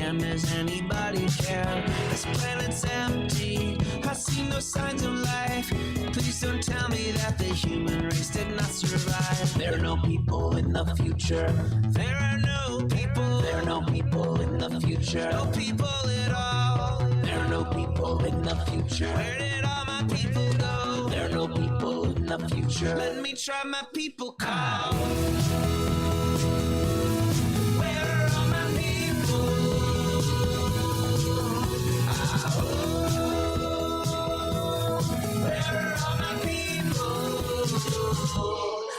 damn, does anybody care? This planet's empty, I see no signs of life. Please don't tell me that the human race did not survive. There are no people in the future. There are no people. There are no people in the future. No people at all. There are no people in the future. Where did all my people go? There are no people in the future. Let me try my people call. Where are all my people? Where are all my people?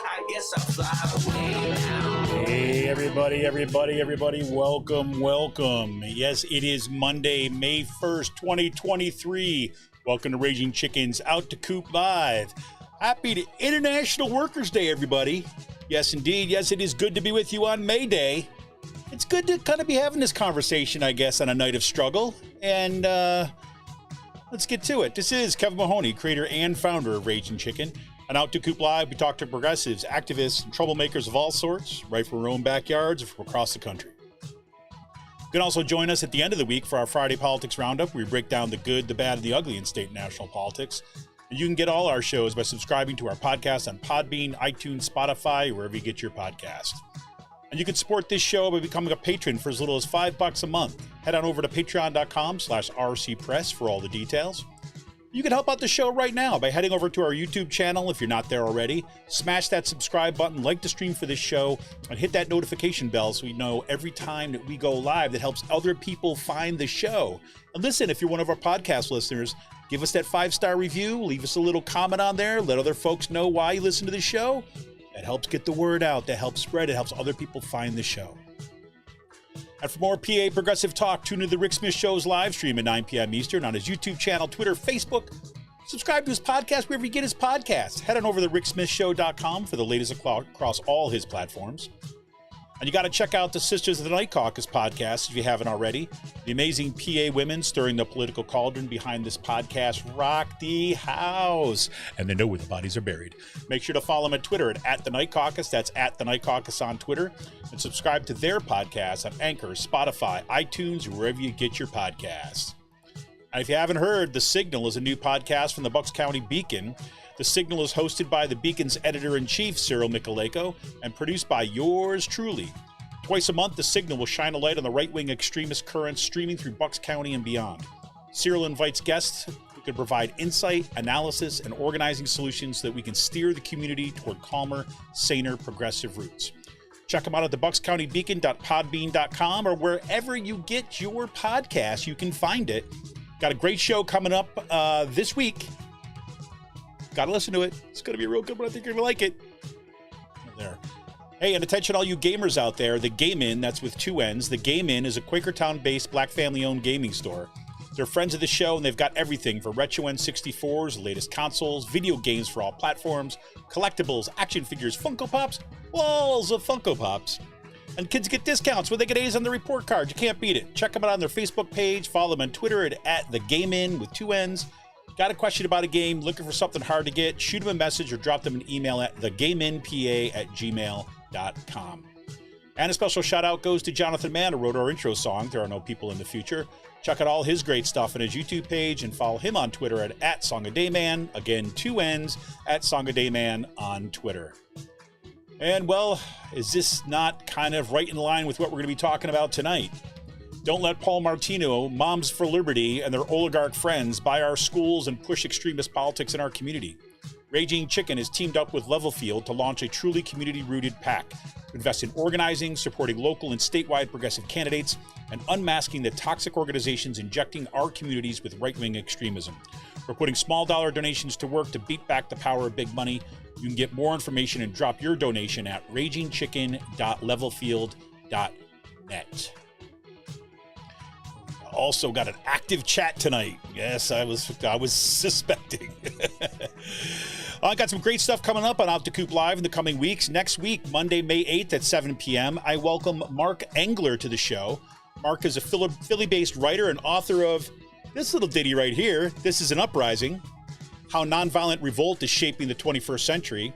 I guess I'll fly away now. Hey, everybody, welcome. Yes, it is Monday, May 1st, 2023. Welcome to Raging Chicken's Out to Coop Live. Happy International Workers' Day, everybody. Yes, indeed. Yes, it is good to be with you on May Day. It's good to kind of be having this conversation, I guess, on a night of struggle. And let's get to it. This is Kevin Mahoney, creator and founder of Raging Chicken. On Out to Coop Live, we talk to progressives, activists, and troublemakers of all sorts, right from our own backyards or from across the country. You can also join us at the end of the week for our Friday Politics Roundup, where we break down the good, the bad, and the ugly in state and national politics. And you can get all our shows by subscribing to our podcast on Podbean, iTunes, Spotify, or wherever you get your podcast. And you can support this show by becoming a patron for as little as $5 a month. Head on over to patreon.com/rcpress for all the details. You can help out the show right now by heading over to our YouTube channel if you're not there already. Smash that subscribe button, like the stream for this show, and hit that notification bell so we know every time that we go live. That helps other people find the show. And listen, if you're one of our podcast listeners, give us that 5-star review, leave us a little comment on there, let other folks know why you listen to the show. That helps get the word out, that helps spread, it helps other people find the show. And for more PA Progressive Talk, tune into the Rick Smith Show's live stream at 9 p.m. Eastern on his YouTube channel, Twitter, Facebook. Subscribe to his podcast wherever you get his podcasts. Head on over to ricksmithshow.com for the latest across all his platforms. And you got to check out the Sisters of the Night Caucus podcast if you haven't already. The amazing PA women stirring the political cauldron behind this podcast rock the house. And they know where the bodies are buried. Make sure to follow them at Twitter at The Night Caucus. That's at The Night Caucus on Twitter. And subscribe to their podcast on Anchor, Spotify, iTunes, wherever you get your podcasts. And if you haven't heard, The Signal is a new podcast from the Bucks County Beacon. The Signal is hosted by the Beacon's editor-in-chief, Cyril Michaleko, and produced by yours truly. Twice a month, The Signal will shine a light on the right-wing extremist currents streaming through Bucks County and beyond. Cyril invites guests who can provide insight, analysis, and organizing solutions so that we can steer the community toward calmer, saner, progressive routes. Check them out at thebuckscountybeacon.podbean.com or wherever you get your podcast. You can find it. Got a great show coming up this week. Got to listen to it. It's going to be a real good one. I think you're going to like it. There. Hey, and attention all you gamers out there. The Game Inn, that's with 2 N's. The Game Inn is a Quakertown-based black family-owned gaming store. They're friends of the show, and they've got everything for retro N64s, the latest consoles, video games for all platforms, collectibles, action figures, Funko Pops, walls of Funko Pops. And kids get discounts when they get A's on the report card. You can't beat it. Check them out on their Facebook page. Follow them on Twitter at The Game Inn with 2 N's. Got a question about a game, looking for something hard to get, shoot them a message or drop them an email at thegameinpa@gmail.com. And a special shout out goes to Jonathan Mann, who wrote our intro song, There Are No People in the Future. Check out all his great stuff on his YouTube page and follow him on Twitter at SongADayMan. Again, 2 N's at SongADayMan on Twitter. And well, is this not kind of right in line with what we're going to be talking about tonight? Don't let Paul Martino, Moms for Liberty, and their oligarch friends buy our schools and push extremist politics in our community. Raging Chicken has teamed up with Levelfield to launch a truly community-rooted PAC to invest in organizing, supporting local and statewide progressive candidates, and unmasking the toxic organizations injecting our communities with right-wing extremism. We're putting small-dollar donations to work to beat back the power of big money. You can get more information and drop your donation at ragingchicken.levelfield.net. Also got an active chat tonight. Yes, I was suspecting. I got some great stuff coming up on Out to Coop Live in the coming weeks. Next week, Monday, May 8th at 7 p.m., I welcome Mark Engler to the show. Mark is a Philly-based writer and author of this little ditty right here. This is an Uprising, How Nonviolent Revolt is Shaping the 21st Century.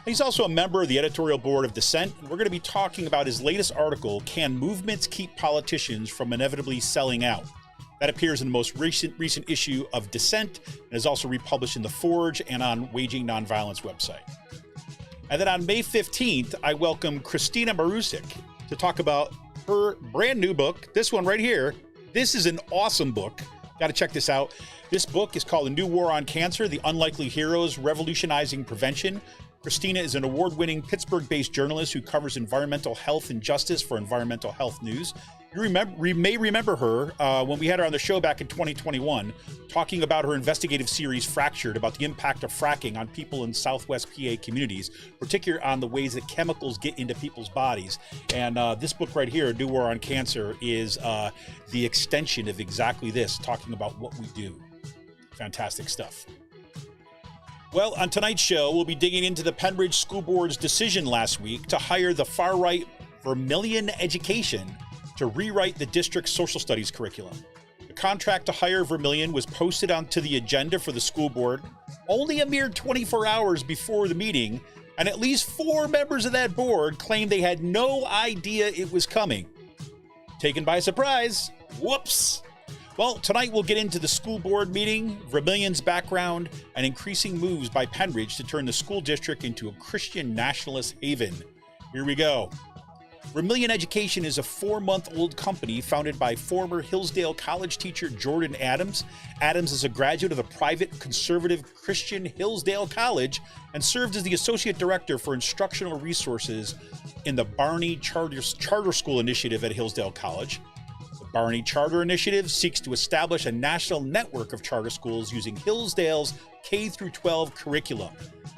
He's also a member of the editorial board of Dissent. We're going to be talking about his latest article, Can Movements Keep Politicians from Inevitably Selling Out? That appears in the most recent issue of Dissent and is also republished in The Forge and on Waging Nonviolence website. And then on May 15th, I welcome Christina Marusik to talk about her brand new book, this one right here. This is an awesome book. Got to check this out. This book is called A New War on Cancer, The Unlikely Heroes Revolutionizing Prevention. Christina is an award-winning Pittsburgh-based journalist who covers environmental health and justice for Environmental Health News. You may remember her when we had her on the show back in 2021, talking about her investigative series Fractured, about the impact of fracking on people in Southwest PA communities, particularly on the ways that chemicals get into people's bodies. And this book right here, A New War on Cancer, is the extension of exactly this, talking about what we do. Fantastic stuff. Well, on tonight's show, we'll be digging into the Pennridge School Board's decision last week to hire the far-right Vermillion Education to rewrite the district's social studies curriculum. The contract to hire Vermillion was posted onto the agenda for the school board only a mere 24 hours before the meeting, and at least 4 members of that board claimed they had no idea it was coming. Taken by surprise. Whoops. Well, tonight we'll get into the school board meeting, Vermillion's background, and increasing moves by Pennridge to turn the school district into a Christian Nationalist haven. Here we go. Vermilion Education is a 4-month-old company founded by former Hillsdale College teacher Jordan Adams. Adams is a graduate of the private conservative Christian Hillsdale College and served as the associate director for instructional resources in the Barney Charter School Initiative at Hillsdale College. Barney Charter Initiative seeks to establish a national network of charter schools using Hillsdale's K-12 curriculum.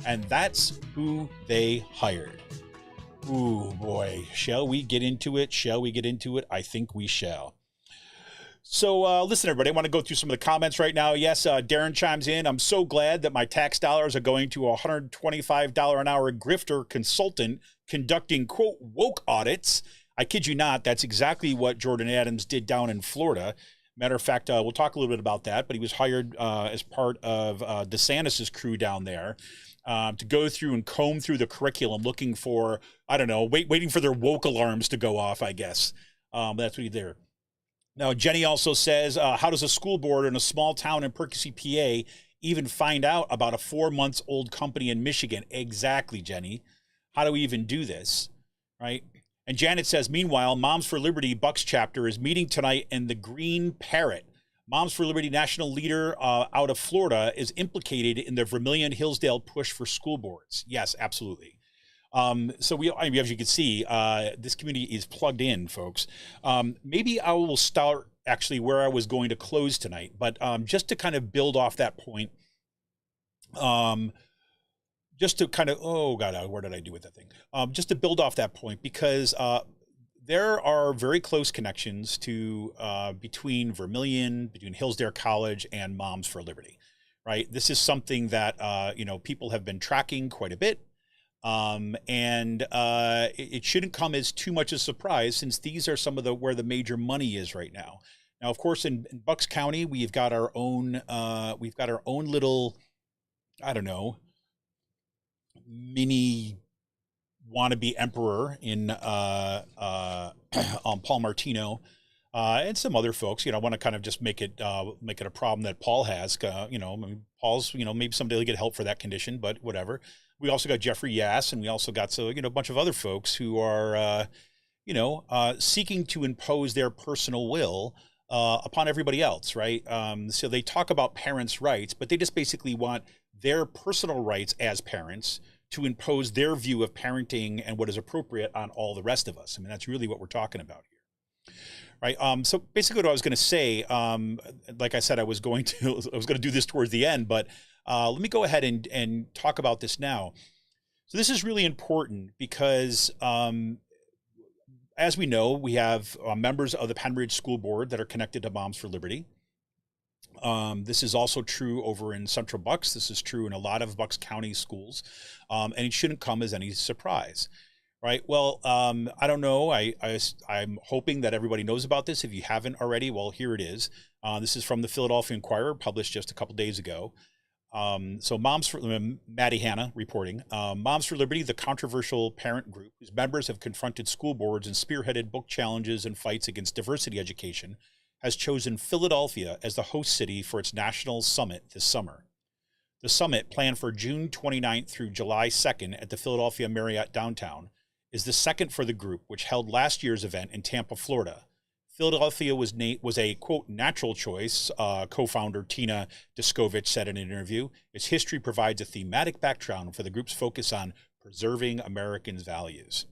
And that's who they hired. Ooh, boy. Shall we get into it? Shall we get into it? I think we shall. So listen, everybody, I want to go through some of the comments right now. Yes, Darren chimes in. I'm so glad that my tax dollars are going to a $125 an hour grifter consultant conducting, quote, woke audits. I kid you not, that's exactly what Jordan Adams did down in Florida. Matter of fact, we'll talk a little bit about that, but he was hired as part of DeSantis' crew down there to go through and comb through the curriculum looking for, I don't know, waiting for their woke alarms to go off, I guess. That's what he did. Now, Jenny also says, how does a school board in a small town in Percy, PA even find out about a 4-month-old company in Michigan? Exactly, Jenny. How do we even do this, right? And Janet says, meanwhile, Moms for Liberty Bucks chapter is meeting tonight in the Green Parrot. Moms for Liberty national leader out of Florida is implicated in the Vermilion Hillsdale push for school boards. Yes, absolutely. So as you can see, this community is plugged in, folks. Maybe I will start actually where I was going to close tonight, but just to kind of build off that point, just to kind of, oh God, where did I do with that thing? Just to build off that point, because there are very close connections to between Vermilion, between Hillsdale College and Moms for Liberty, right? This is something that people have been tracking quite a bit, and it shouldn't come as too much a surprise since these are some of where the major money is right now. Now, of course, in Bucks County, we've got our own little, I don't know, mini wannabe emperor in Paul Martino and some other folks. I want to kind of just make it a problem that Paul has. Paul's maybe someday he'll get help for that condition, but whatever. We also got Jeffrey Yass, and we also got a bunch of other folks who are seeking to impose their personal will upon everybody else, right? So they talk about parents' rights, but they just basically want their personal rights as parents to impose their view of parenting and what is appropriate on all the rest of us. I mean, that's really what we're talking about here, right? So basically what I was going to say, like I said, I was going to do this towards the end, but let me go ahead and talk about this now. So this is really important because as we know, we have members of the Pennridge School Board that are connected to Moms for Liberty. This is also true over in Central Bucks. This is true in a lot of Bucks County schools, and it shouldn't come as any surprise, right? Well, I don't know. I'm hoping that everybody knows about this. If you haven't already, well, here it is. This is from the Philadelphia Inquirer, published just a couple days ago. So Moms for Maddie Hanna reporting, Moms for Liberty, the controversial parent group whose members have confronted school boards and spearheaded book challenges and fights against diversity education, has chosen Philadelphia as the host city for its national summit this summer. The summit, planned for June 29th through July 2nd at the Philadelphia Marriott downtown, is the second for the group, which held last year's event in Tampa, Florida. Philadelphia was a, quote, natural choice, co-founder Tina Descovich said in an interview. Its history provides a thematic background for the group's focus on preserving Americans' values.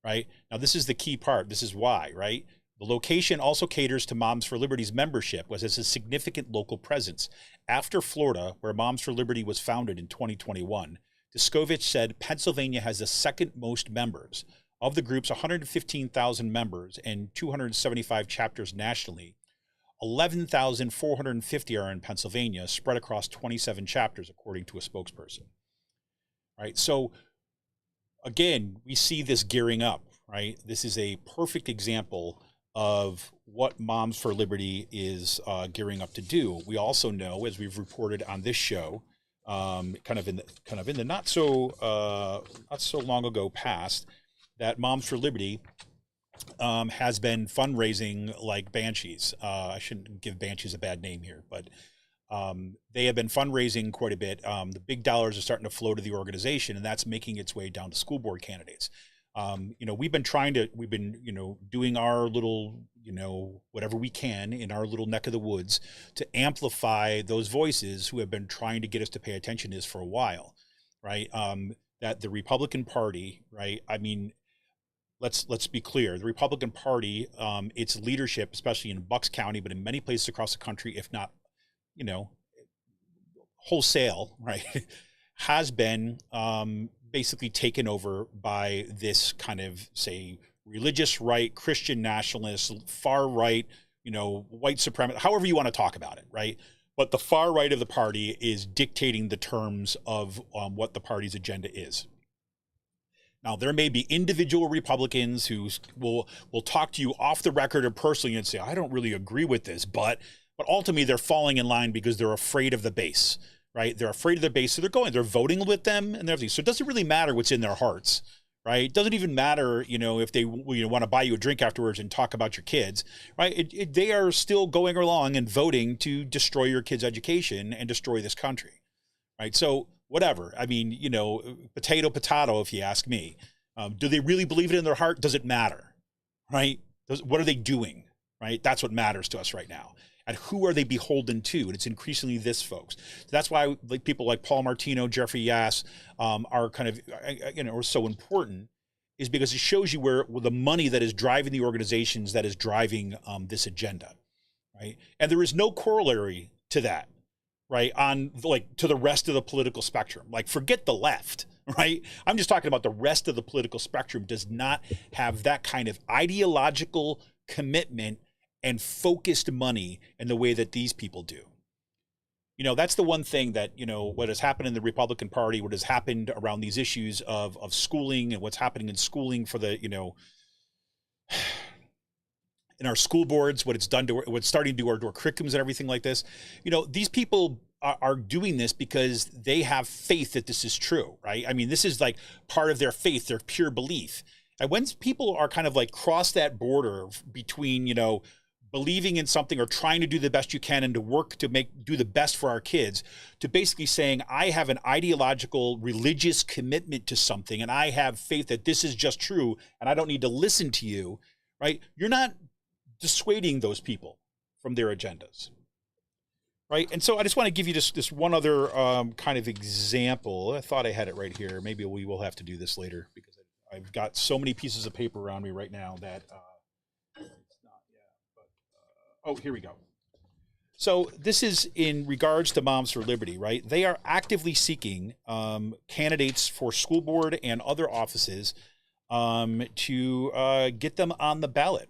Right? Now, this is the key part. This is why, right? The location also caters to Moms for Liberty's membership, was as a significant local presence. After Florida, where Moms for Liberty was founded in 2021, Descovich said Pennsylvania has the second most members. Of the group's 115,000 members and 275 chapters nationally, 11,450 are in Pennsylvania, spread across 27 chapters, according to a spokesperson. Right? So, again, we see this gearing up, right? This is a perfect example of what Moms for Liberty is gearing up to do. We also know, as we've reported on this show, kind of in the not so long ago past, that Moms for Liberty has been fundraising like banshees. I shouldn't give banshees a bad name here, but they have been fundraising quite a bit. The big dollars are starting to flow to the organization, and that's making its way down to school board candidates. We've been doing our little, whatever we can in our little neck of the woods to amplify those voices who have been trying to get us to pay attention to this for a while, right? That the Republican Party, right? I mean, let's be clear. The Republican Party, its leadership, especially in Bucks County, but in many places across the country, if not, wholesale, right, has been basically taken over by this kind of, say, religious right, Christian nationalist, far right, white supremacist, however you want to talk about it, right? But the far right of the party is dictating the terms of what the party's agenda is. Now, there may be individual Republicans who will talk to you off the record or personally and say, I don't really agree with this, but ultimately they're falling in line because they're afraid of the base, right? They're afraid of the base, so they're voting with them and everything. So it doesn't really matter what's in their hearts, right? It doesn't even matter, if they want to buy you a drink afterwards and talk about your kids, right? They are still going along and voting to destroy your kids' education and destroy this country, right? So whatever. I mean, potato, if you ask me. Do they really believe it in their heart? Does it matter, right? What are they doing, right? That's what matters to us right now. And who are they beholden to? And it's increasingly this, folks. So that's why people like Paul Martino, Jeffrey Yass are kind of, are so important, is because it shows you where the money that is driving the organizations that is driving this agenda, right? And there is no corollary to that, right, on to the rest of the political spectrum. Forget the left, right? I'm just talking about the rest of the political spectrum does not have that kind of ideological commitment and focused money in the way that these people do. That's the one thing that, what has happened in the Republican Party, what has happened around these issues of schooling and what's happening in schooling for the, in our school boards, what it's done to, what's starting to do our curriculums and everything like this. These people are doing this because they have faith that this is true, right? I mean, this is part of their faith, their pure belief. And when people are kind of cross that border between, believing in something or trying to do the best you can and to work to do the best for our kids, to basically saying, I have an ideological religious commitment to something and I have faith that this is just true and I don't need to listen to you, right? You're not dissuading those people from their agendas, right? And so I just want to give you this one other kind of example. I thought I had it right here. Maybe we will have to do this later because I've got so many pieces of paper around me right now that oh, here we go. So this is in regards to Moms for Liberty, right? They are actively seeking candidates for school board and other offices to get them on the ballot.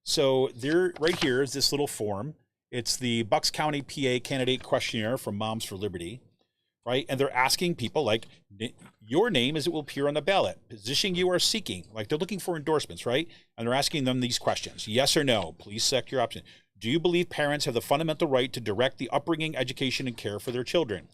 So there, right here is this little form. It's the Bucks County, PA candidate questionnaire from Moms for Liberty, right? And they're asking people your name as it will appear on the ballot, position you are seeking, they're looking for endorsements, right? And they're asking them these questions: yes or no, please select your option. Do you believe parents have the fundamental right to direct the upbringing, education, and care for their children?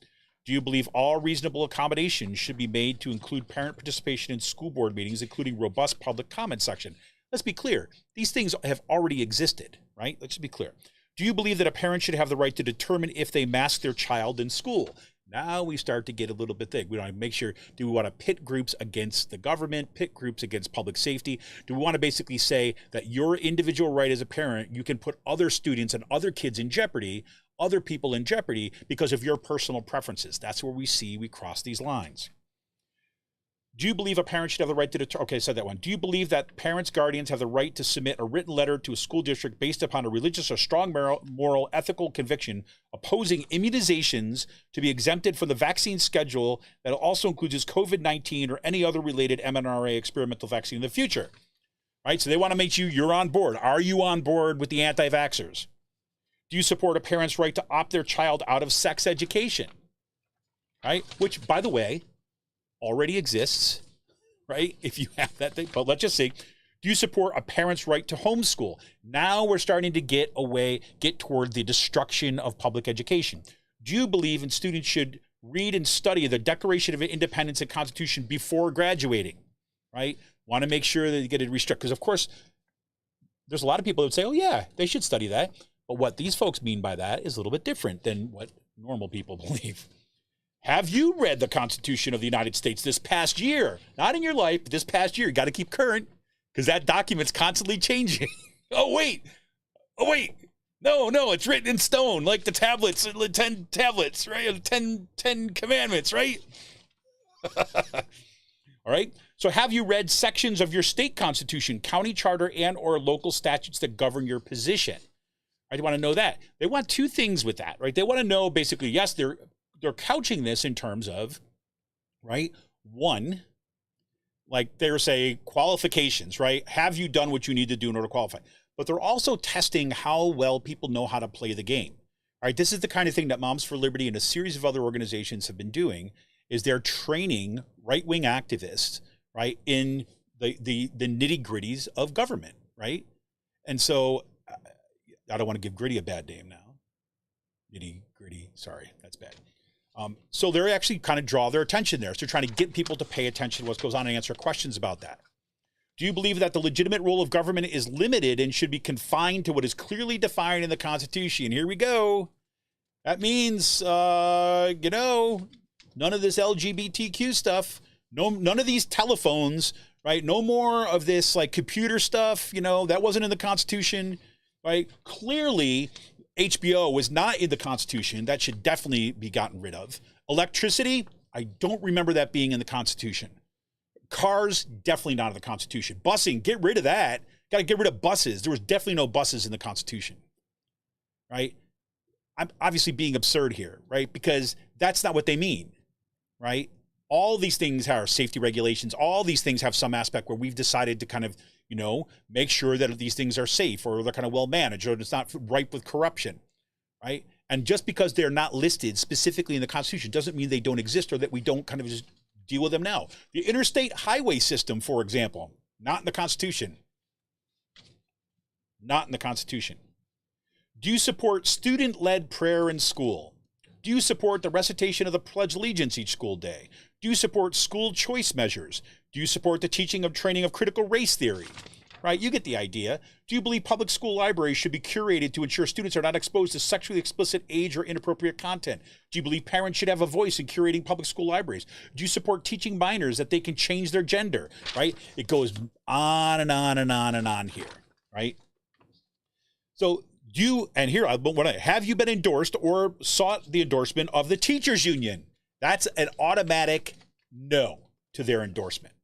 Do you believe all reasonable accommodations should be made to include parent participation in school board meetings, including robust public comment section? Let's be clear. These things have already existed, right? Let's be clear. Do you believe that a parent should have the right to determine if they mask their child in school? Now we start to get a little bit thick. We want to make sure, do we want to pit groups against the government, pit groups against public safety? Do we want to basically say that your individual right as a parent, you can put other students and other kids in jeopardy, other people in jeopardy because of your personal preferences? That's where we cross these lines. Do you believe a parent should have the right to okay, I said that one. Do you believe that parents, guardians have the right to submit a written letter to a school district based upon a religious or strong moral, ethical conviction opposing immunizations to be exempted from the vaccine schedule that also includes COVID-19 or any other related mRNA experimental vaccine in the future? Right? So they want to make you're on board. Are you on board with the anti-vaxxers? Do you support a parent's right to opt their child out of sex education? Right? Which, by the way, already exists, right? If you have that thing, but let's just say, do you support a parent's right to homeschool? Now we're starting to get toward the destruction of public education. Do you believe in students should read and study the Declaration of Independence and Constitution before graduating, right? Want to make sure that you get it restricted, because of course, there's a lot of people that would say, oh yeah, they should study that. But what these folks mean by that is a little bit different than what normal people believe. Have you read the Constitution of the United States this past year? Not in your life, but this past year. You got to keep current because that document's constantly changing. Oh, wait. No, it's written in stone, like the tablets, the 10 tablets, right? 10 commandments, right? All right. So have you read sections of your state constitution, county charter, and or local statutes that govern your position? I want to know that. They want two things with that, right? They want to know basically, yes, they're couching this in terms of, right? One, like they're saying qualifications, right? Have you done what you need to do in order to qualify? But they're also testing how well people know how to play the game. All right, this is the kind of thing that Moms for Liberty and a series of other organizations have been doing, is they're training right-wing activists, right, in the nitty-gritties of government, right? And so I don't want to give gritty a bad name now. Nitty-gritty, sorry, that's bad. So they're actually kind of draw their attention there. So they're trying to get people to pay attention to what goes on and answer questions about that. Do you believe that the legitimate role of government is limited and should be confined to what is clearly defined in the Constitution? Here we go. That means, none of this LGBTQ stuff. None of these telephones, right? No more of this like computer stuff. That wasn't in the Constitution, right? Clearly, HBO was not in the Constitution. That should definitely be gotten rid of. Electricity, I don't remember that being in the Constitution. Cars, definitely not in the Constitution. Busing, get rid of that. Got to get rid of buses. There was definitely no buses in the Constitution, right? I'm obviously being absurd here, right? Because that's not what they mean, right? All these things are safety regulations. All these things have some aspect where we've decided to kind of, make sure that these things are safe or they're kind of well managed or it's not ripe with corruption, right? And just because they're not listed specifically in the Constitution doesn't mean they don't exist or that we don't kind of just deal with them now. The interstate highway system, for example, not in the Constitution. Not in the Constitution. Do you support student-led prayer in school? Do you support the recitation of the Pledge of Allegiance each school day? Do you support school choice measures? Do you support the teaching of training of critical race theory? Right, you get the idea. Do you believe public school libraries should be curated to ensure students are not exposed to sexually explicit, age, or inappropriate content? Do you believe parents should have a voice in curating public school libraries? Do you support teaching minors that they can change their gender? Right? It goes on and on and on and on here, right? So have you been endorsed or sought the endorsement of the teachers union? That's an automatic no to their endorsement,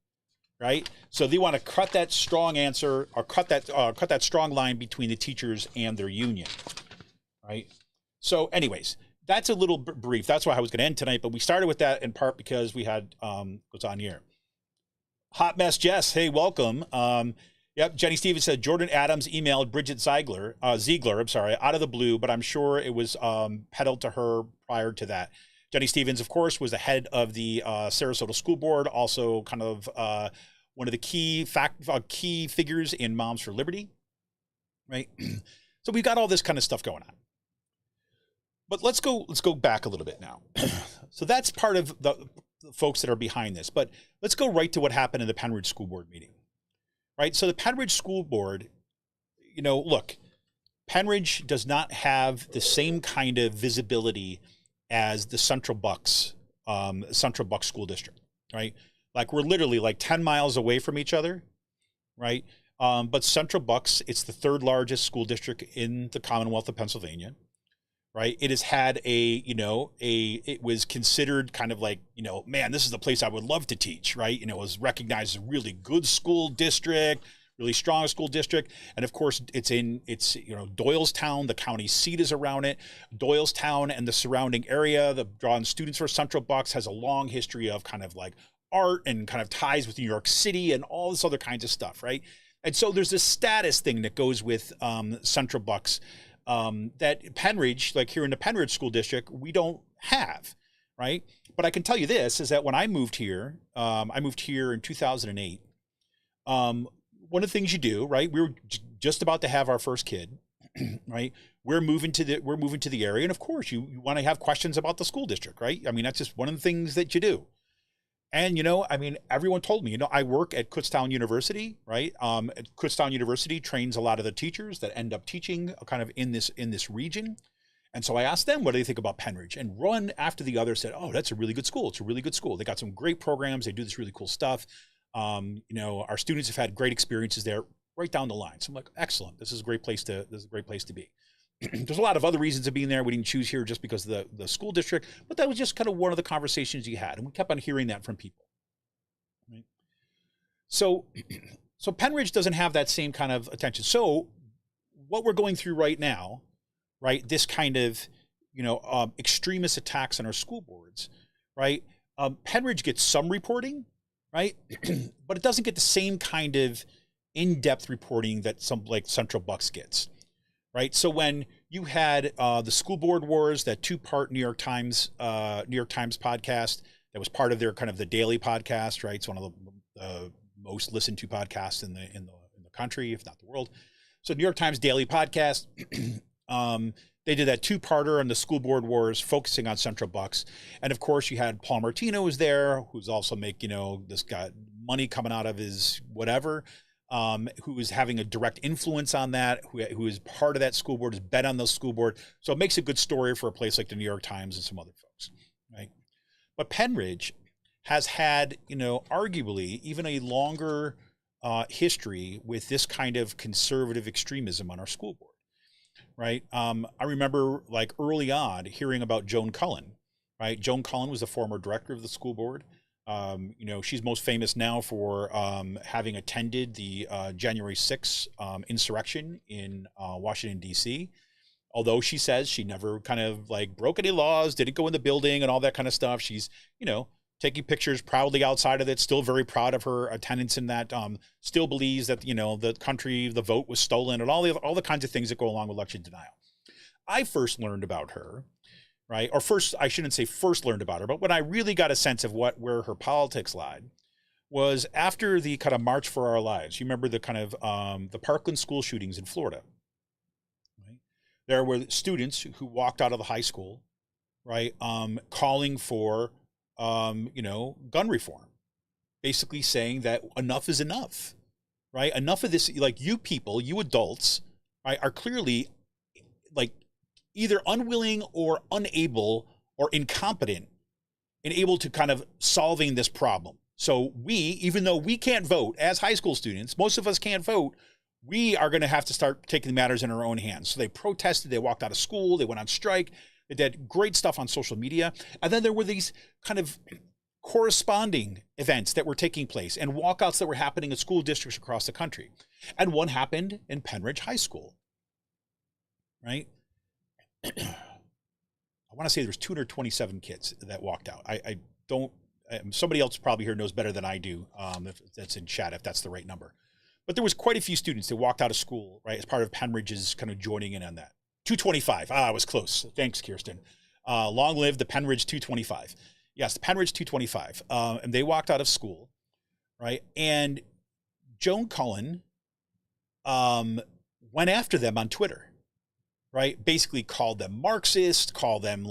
right? So they want to cut that strong answer or cut that strong line between the teachers and their union, right? So anyways, that's a little brief. That's why I was going to end tonight, but we started with that in part because we had what's on here. Hot Mess Jess, hey, welcome. Yep, Jenny Stevens said Jordan Adams emailed Bridget Ziegler, out of the blue, but I'm sure it was peddled to her prior to that. Jenny Stevens, of course, was the head of the Sarasota School Board, also kind of one of the key figures in Moms for Liberty, right? So we've got all this kind of stuff going on. But let's go back a little bit now. So that's part of the folks that are behind this. But let's go right to what happened in the Pennridge School Board meeting, right? So the Pennridge School Board, look, Pennridge does not have the same kind of visibility as the Central Bucks School District, right? Like we're literally like 10 miles away from each other, right? But Central Bucks, it's the third largest school district in the Commonwealth of Pennsylvania. Right. It has had it was considered kind of like, man, this is the place I would love to teach. Right. It was recognized as a really good school district, really strong school district. And of course, it's Doylestown, the county seat is around it. Doylestown and the surrounding area, the drawing students for Central Bucks has a long history of kind of like art and kind of ties with New York City and all this other kinds of stuff. Right. And so there's this status thing that goes with Central Bucks. That Pennridge, like here in the Pennridge School District, we don't have, right? But I can tell you this, is that when I moved here in 2008, one of the things you do, right? We were just about to have our first kid, right? We're moving to the area. And of course, you want to have questions about the school district, right? I mean, that's just one of the things that you do. And, everyone told me, I work at Kutztown University, right? Kutztown University trains a lot of the teachers that end up teaching kind of in this region. And so I asked them, what do they think about Pennridge? And one after the other said, oh, that's a really good school. It's a really good school. They got some great programs. They do this really cool stuff. Our students have had great experiences there right down the line. So I'm like, excellent. This is a great place to be. There's a lot of other reasons of being there. We didn't choose here just because of the school district, but that was just kind of one of the conversations you had. And we kept on hearing that from people. Right? So Pennridge doesn't have that same kind of attention. So what we're going through right now, right, this kind of, extremist attacks on our school boards, right? Pennridge gets some reporting, right? But it doesn't get the same kind of in-depth reporting that some like Central Bucks gets. Right. So when you had the school board wars, that 2-part New York Times podcast that was part of their kind of the daily podcast. Right. It's one of the most listened to podcasts in the country, if not the world. So New York Times daily podcast. They did that 2-parter on the school board wars, focusing on Central Bucks. And of course, you had Paul Martino was there, who's also this guy money coming out of his whatever. Who is having a direct influence on that, who is part of that school board, has been on the school board. So it makes a good story for a place like the New York Times and some other folks, right? But Pennridge has had, arguably even a longer history with this kind of conservative extremism on our school board, right? I remember like early on hearing about Joan Cullen, right? Joan Cullen was the former director of the school board. She's most famous now for having attended the January 6th insurrection in Washington, D.C., although she says she never kind of like broke any laws, didn't go in the building and all that kind of stuff. She's, taking pictures proudly outside of it, still very proud of her attendance in that, still believes that, the vote was stolen and all the kinds of things that go along with election denial. I first learned about her, right? Or first, I shouldn't say first learned about her, but when I really got a sense of where her politics lied was after the kind of March for Our Lives. You remember the kind of the Parkland school shootings in Florida, right? There were students who walked out of the high school, right, calling for, gun reform, basically saying that enough is enough, right? Enough of this, like you people, you adults, right, are clearly like either unwilling or unable or incompetent and able to kind of solving this problem. So we, even though we can't vote as high school students, most of us can't vote, we are going to have to start taking matters in our own hands. So they protested, they walked out of school, they went on strike, they did great stuff on social media. And then there were these kind of corresponding events that were taking place and walkouts that were happening in school districts across the country. And one happened in Pennridge High School, right? I want to say there's 227 kids that walked out. I don't, somebody else probably here knows better than I do, if that's in chat, if that's the right number. But there was quite a few students that walked out of school, right, as part of Pennridge's kind of joining in on that. 225. I was close. Thanks, Kirsten. Long live the Pennridge 225. Yes, the Pennridge 225. And they walked out of school, right? And Joan Cullen went after them on Twitter, right? Basically called them Marxist, called them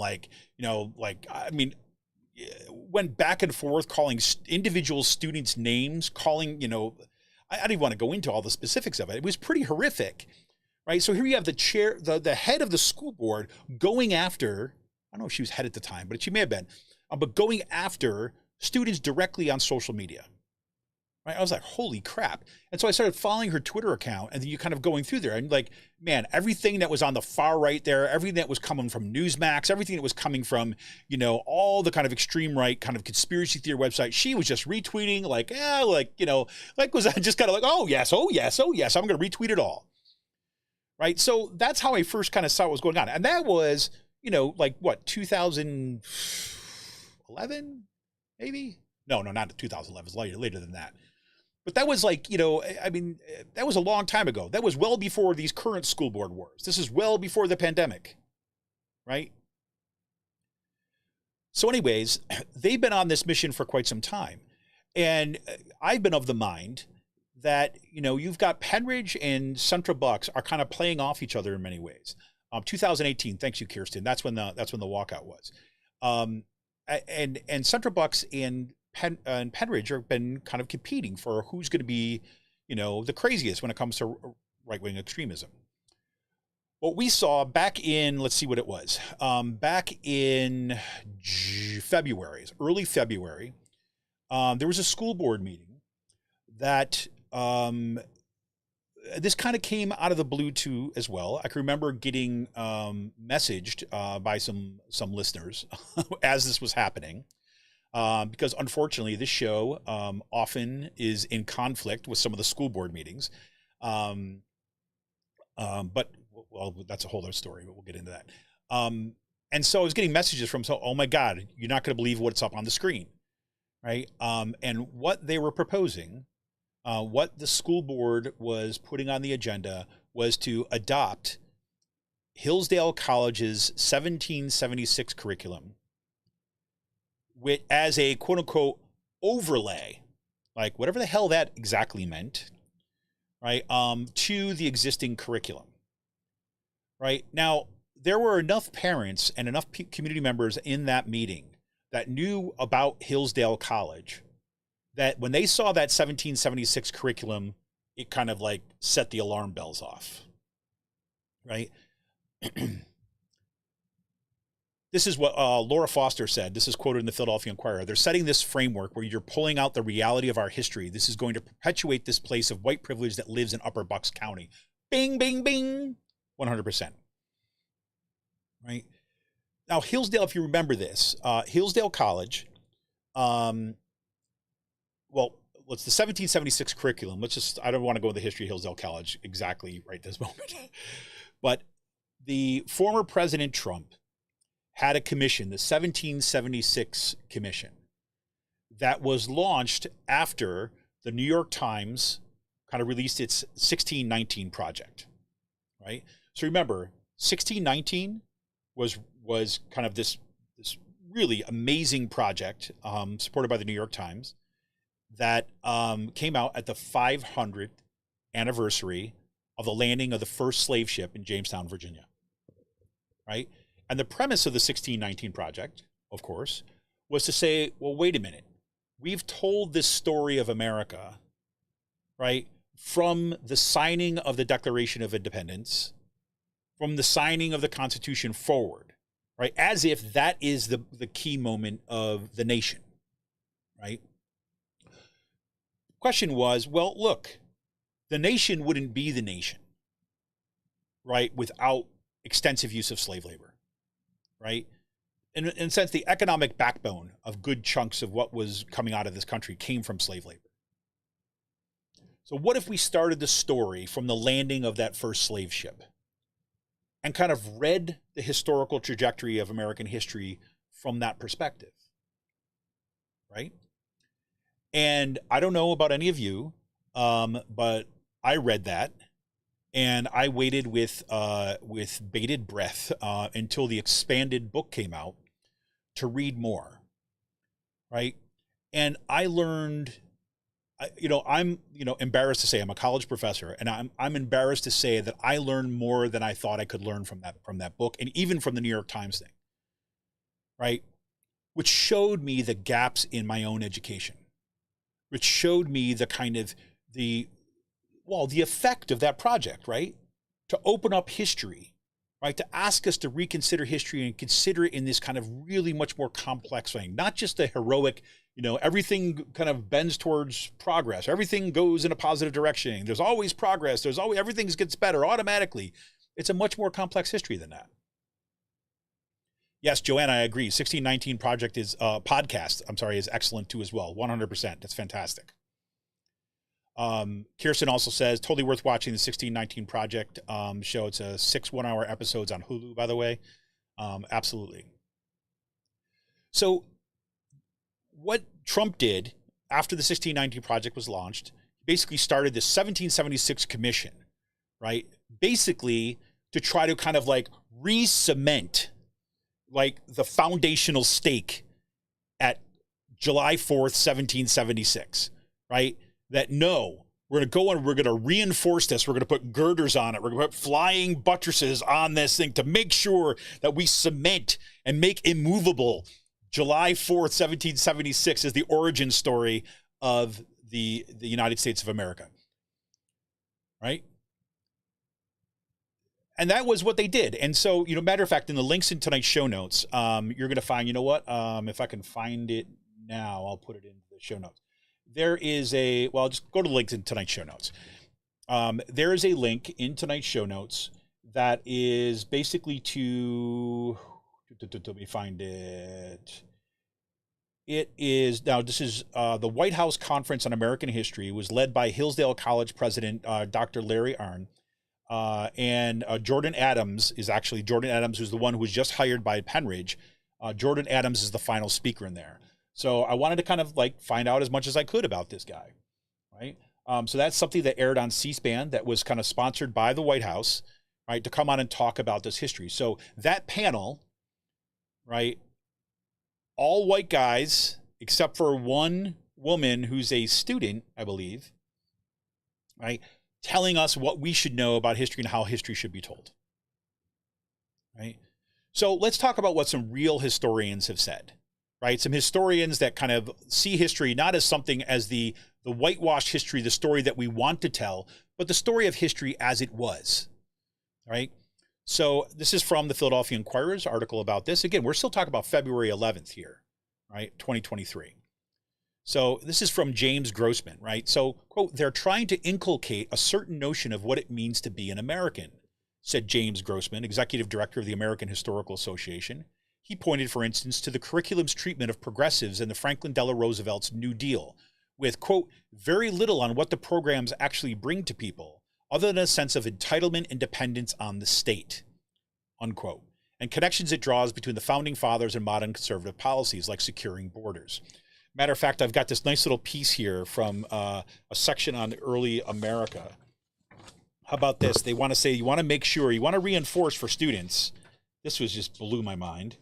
went back and forth calling individual students names, calling, I don't even want to go into all the specifics of it. It was pretty horrific, right? So here you have the head of the school board going after, I don't know if she was head at the time, but she may have been, but going after students directly on social media. Right? I was like, holy crap. And so I started following her Twitter account, and then you kind of going through there and like, man, everything that was on the far right there, everything that was coming from Newsmax, everything that was coming from, all the kind of extreme right kind of conspiracy theory website, she was just retweeting was I just kind of like, oh yes, I'm going to retweet it all. Right? So that's how I first kind of saw what was going on. And that was, 2011, maybe? No, not 2011. It was later than that. But that was that was a long time ago. That was well before these current school board wars. This is well before the pandemic, right? So anyways, they've been on this mission for quite some time. And I've been of the mind that, you've got Pennridge and Central Bucks are kind of playing off each other in many ways. 2018, thanks you, Kirsten. That's when the walkout was. And Central Bucks and Pennridge have been kind of competing for who's going to be, the craziest when it comes to right-wing extremism. What we saw back in, let's see what it was, back in February, early February, there was a school board meeting that this kind of came out of the blue too as well. I can remember getting messaged by some listeners as this was happening. Because unfortunately, this show often is in conflict with some of the school board meetings. But that's a whole other story, but we'll get into that. And so I was getting messages from, oh my God, you're not going to believe what's up on the screen, right? And what they were proposing, what the school board was putting on the agenda was to adopt Hillsdale College's 1776 curriculum as a quote unquote overlay, like whatever the hell that exactly meant, right? To the existing curriculum, right? Now, there were enough parents and enough community members in that meeting that knew about Hillsdale College that when they saw that 1776 curriculum, it kind of like set the alarm bells off, right? This is what Laura Foster said. This is quoted in the Philadelphia Inquirer. They're setting this framework where you're pulling out the reality of our history. This is going to perpetuate this place of white privilege that lives in Upper Bucks County. Bing, bing, bing. 100%. Right? Now, Hillsdale, if you remember this, Hillsdale College, what's the 1776 curriculum? I don't want to go into the history of Hillsdale College exactly right this moment. But the former President Trump had a commission, the 1776 Commission, that was launched after the New York Times kind of released its 1619 project, right? So remember, 1619 was kind of this really amazing project supported by the New York Times that came out at the 500th anniversary of the landing of the first slave ship in Jamestown, Virginia, right? And the premise of the 1619 project, of course, was to say, well, wait a minute. We've told this story of America, right, from the signing of the Declaration of Independence, from the signing of the Constitution forward, right, as if that is the key moment of the nation, right? Question was, well, look, the nation wouldn't be the nation, right, without extensive use of slave labor. Right? In a sense, the economic backbone of good chunks of what was coming out of this country came from slave labor. So what if we started the story from the landing of that first slave ship and kind of read the historical trajectory of American history from that perspective, right? And I don't know about any of you, but I read that. And I waited with bated breath until the expanded book came out to read more, right? And I learned I'm embarrassed to say I'm a college professor, and I'm embarrassed to say that I learned more than I thought I could learn from that book, and even from the New York Times thing, right? Which showed me the gaps in my own education, which showed me the kind of the effect of that project, right? To open up history, right? To ask us to reconsider history and consider it in this kind of really much more complex thing, not just the heroic, everything kind of bends towards progress. Everything goes in a positive direction. There's always progress. Everything gets better automatically. It's a much more complex history than that. Yes, Joanna, I agree. 1619 Project is podcast. is excellent too as well. 100%. That's fantastic. Kirsten also says totally worth watching the 1619 Project show. It's a 6 1-hour episodes on Hulu, by the way. Absolutely. So what Trump did after the 1619 Project was launched, basically started this 1776 commission, right? Basically to try to kind of like re-cement like the foundational stake at July 4th, 1776, right? That no, we're going to go and we're going to reinforce this. We're going to put girders on it. We're going to put flying buttresses on this thing to make sure that we cement and make immovable July 4th, 1776 is the origin story of the United States of America, right? And that was what they did. And so, matter of fact, in the links in tonight's show notes, you're going to find, if I can find it now, I'll put it in the show notes. There is just go to the links in tonight's show notes. There is a link in tonight's show notes that is basically let me find it. It is, now this is the White House Conference on American History. It was led by Hillsdale College President Dr. Larry Arnn. And Jordan Adams, who's the one who was just hired by Pennridge. Jordan Adams is the final speaker in there. So I wanted to kind of like find out as much as I could about this guy, right? So that's something that aired on C-SPAN that was kind of sponsored by the White House, right, to come on and talk about this history. So that panel, right, all white guys except for one woman who's a student, I believe, right, telling us what we should know about history and how history should be told, right? So let's talk about what some real historians have said, right? Some historians that kind of see history not as something as the whitewashed history, the story that we want to tell, but the story of history as it was, right? So this is from the Philadelphia Inquirer's article about this. Again, we're still talking about February 11th here, right? 2023. So this is from James Grossman, right? So, quote, they're trying to inculcate a certain notion of what it means to be an American, said James Grossman, executive director of the American Historical Association. He pointed, for instance, to the curriculum's treatment of progressives in the Franklin Delano Roosevelt's New Deal, with, quote, very little on what the programs actually bring to people, other than a sense of entitlement and dependence on the state, unquote, and connections it draws between the founding fathers and modern conservative policies like securing borders. Matter of fact, I've got this nice little piece here from a section on early America. How about this? They want to say, you want to reinforce for students. This was just blew my mind.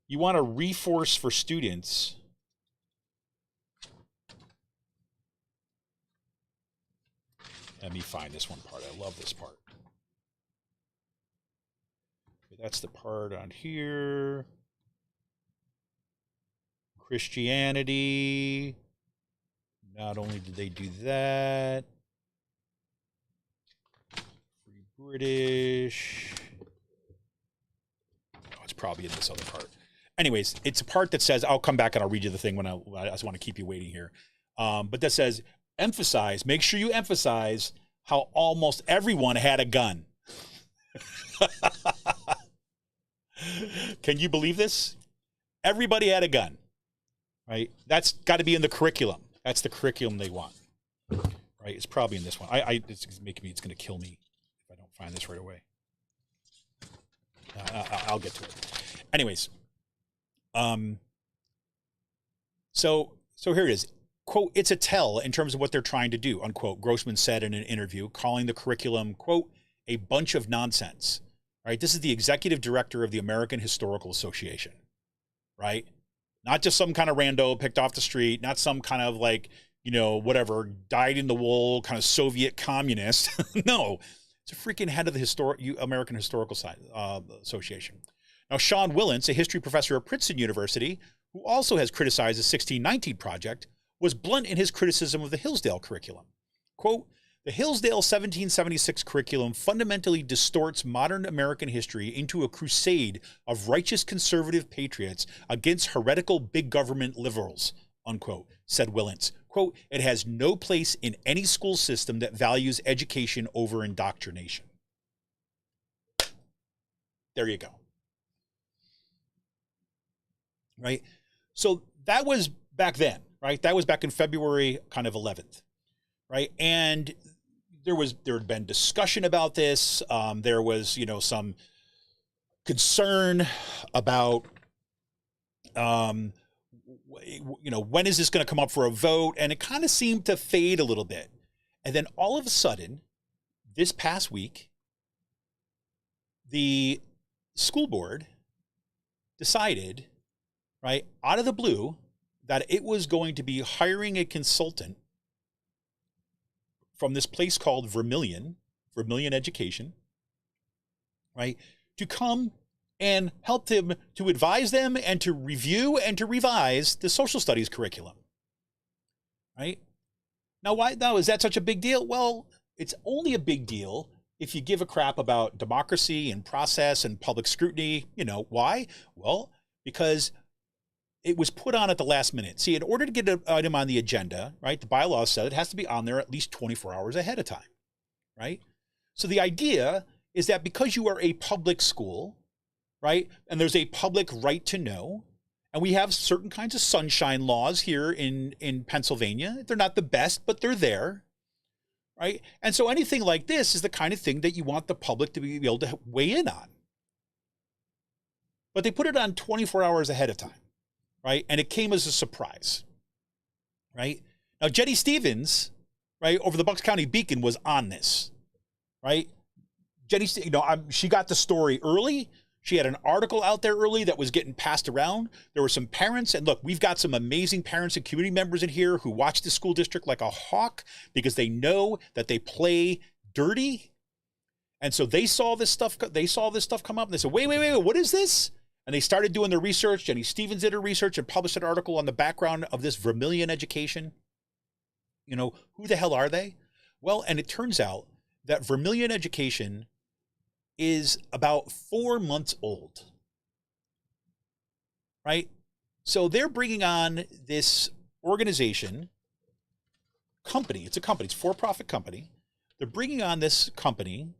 You want to reinforce for students. Let me find this one part. I love this part. That's the part on here. Christianity. Not only did they do that. Free British. Oh, it's probably in this other part. Anyways, it's a part that says, I'll come back and I'll read you the thing when I just want to keep you waiting here. But that says, make sure you emphasize how almost everyone had a gun. Can you believe this? Everybody had a gun. Right? That's got to be in the curriculum. That's the curriculum they want. Right? It's probably in this one. It's going to kill me if I don't find this right away. I'll get to it. Anyways. So here it is. Quote, it's a tell in terms of what they're trying to do, unquote, Grossman said in an interview, calling the curriculum, quote, a bunch of nonsense. Right? This is the executive director of the American Historical Association. Right? Not just some kind of rando picked off the street, not some kind of like, whatever, dyed-in-the-wool kind of Soviet communist. No, it's a freaking head of the American Historical Association. Now, Sean Willents, a history professor at Princeton University, who also has criticized the 1619 Project, was blunt in his criticism of the Hillsdale curriculum. Quote, "The Hillsdale 1776 curriculum fundamentally distorts modern American history into a crusade of righteous conservative patriots against heretical big government liberals," unquote, said Willents. Quote, "It has no place in any school system that values education over indoctrination." There you go. Right? So that was back then, right? That was back in February kind of 11th, right? And there had been discussion about this. There was, some concern about, when is this going to come up for a vote? And it kind of seemed to fade a little bit. And then all of a sudden, this past week, the school board decided, right, out of the blue, that it was going to be hiring a consultant from this place called Vermillion Education, right, to come and help them, to advise them and to review and to revise the social studies curriculum, right? Now, why now is that such a big deal? Well, it's only a big deal if you give a crap about democracy and process and public scrutiny. Why? Well, because it was put on at the last minute. See, in order to get an item on the agenda, right, the bylaws said it has to be on there at least 24 hours ahead of time, right? So the idea is that because you are a public school, right, and there's a public right to know, and we have certain kinds of sunshine laws here in Pennsylvania. They're not the best, but they're there, right? And so anything like this is the kind of thing that you want the public to be able to weigh in on. But they put it on 24 hours ahead of time. Right? And it came as a surprise, right? Now, Jenny Stevens, right, over the Bucks County Beacon was on this, right? Jenny, she got the story early. She had an article out there early that was getting passed around. There were some parents, and look, we've got some amazing parents and community members in here who watch the school district like a hawk because they know that they play dirty. And so they saw this stuff come up, and they said, wait, what is this? And they started doing their research. Jenny Stevens did her research and published an article on the background of this Vermilion Education. Who the hell are they? Well, and it turns out that Vermilion Education is about 4 months old, right? So they're bringing on this organization, company. It's a company. It's a for-profit company. They're bringing on this company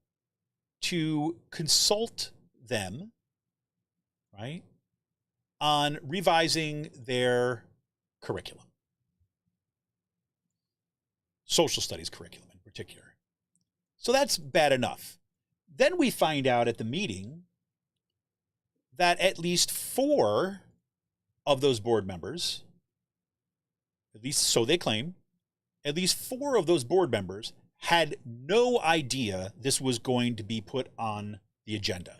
to consult them, right, on revising their curriculum, social studies curriculum in particular. So that's bad enough. Then we find out at the meeting that at least 4 of those board members, at least so they claim, at least 4 of those board members had no idea this was going to be put on the agenda.